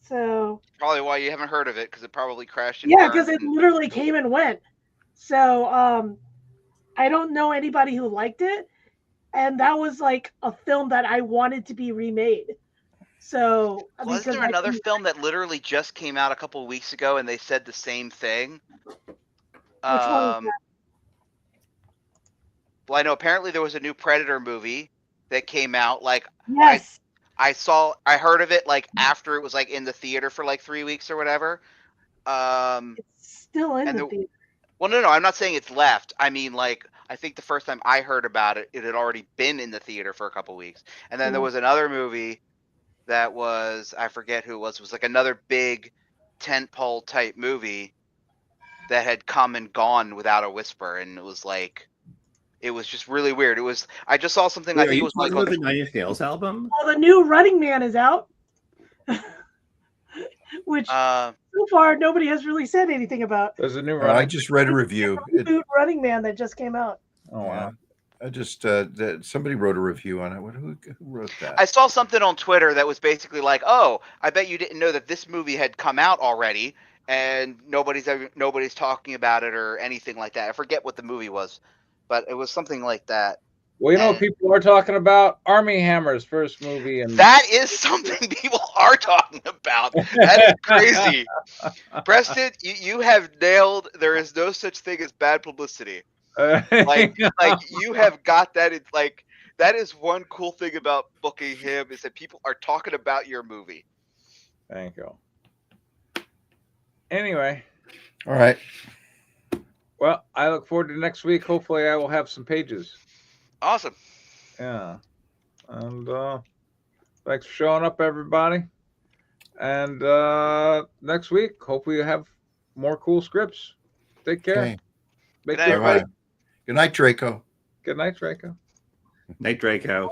[SPEAKER 5] So
[SPEAKER 2] probably why you haven't heard of it, because it probably crashed.
[SPEAKER 5] Yeah, because it literally came and went. So I don't know anybody who liked it, and that was like a film that I wanted to be remade. So
[SPEAKER 2] wasn't there another film that literally just came out a couple of weeks ago, and they said the same thing?
[SPEAKER 5] Which one was that?
[SPEAKER 2] Well, I know apparently there was a new Predator movie that came out. Like,
[SPEAKER 5] yes,
[SPEAKER 2] I heard of it like after it was like in the theater for like 3 weeks or whatever.
[SPEAKER 5] It's still in the theater.
[SPEAKER 2] Well, no, I'm not saying it's left. I mean, like, I think the first time I heard about it, it had already been in the theater for a couple weeks. And then there was another movie that was, I forget who it was like another big tentpole type movie that had come and gone without a whisper, and it was like, it was just really weird. It was, I just saw something.
[SPEAKER 3] Wait,
[SPEAKER 2] I think it was
[SPEAKER 3] like the Nine Inch Nails album.
[SPEAKER 5] Well, the new Running Man is out, which so far nobody has really said anything about.
[SPEAKER 1] There's a new.
[SPEAKER 4] I just read a review.
[SPEAKER 5] New Running Man that just came out.
[SPEAKER 1] Oh wow!
[SPEAKER 4] I just somebody wrote a review on it. Who wrote that?
[SPEAKER 2] I saw something on Twitter that was basically like, "Oh, I bet you didn't know that this movie had come out already, and nobody's talking about it or anything like that." I forget what the movie was, but it was something like that.
[SPEAKER 1] Well, you know what people are talking about? Army Hammer's first movie, and
[SPEAKER 2] that is something people are talking about. That is crazy. Preston, you have nailed. There is no such thing as bad publicity. Like you have got that. It's like that is one cool thing about booking him is that people are talking about your movie.
[SPEAKER 1] Thank you. Anyway,
[SPEAKER 4] all right.
[SPEAKER 1] Well, I look forward to next week. Hopefully, I will have some pages.
[SPEAKER 2] Awesome.
[SPEAKER 1] Yeah, and Thanks for showing up, everybody. And next week, hopefully you have more cool scripts. Take care.
[SPEAKER 4] Okay.
[SPEAKER 2] Good night, everybody.
[SPEAKER 4] Good night, Draco.
[SPEAKER 1] Good night, Draco.
[SPEAKER 3] Night, Draco.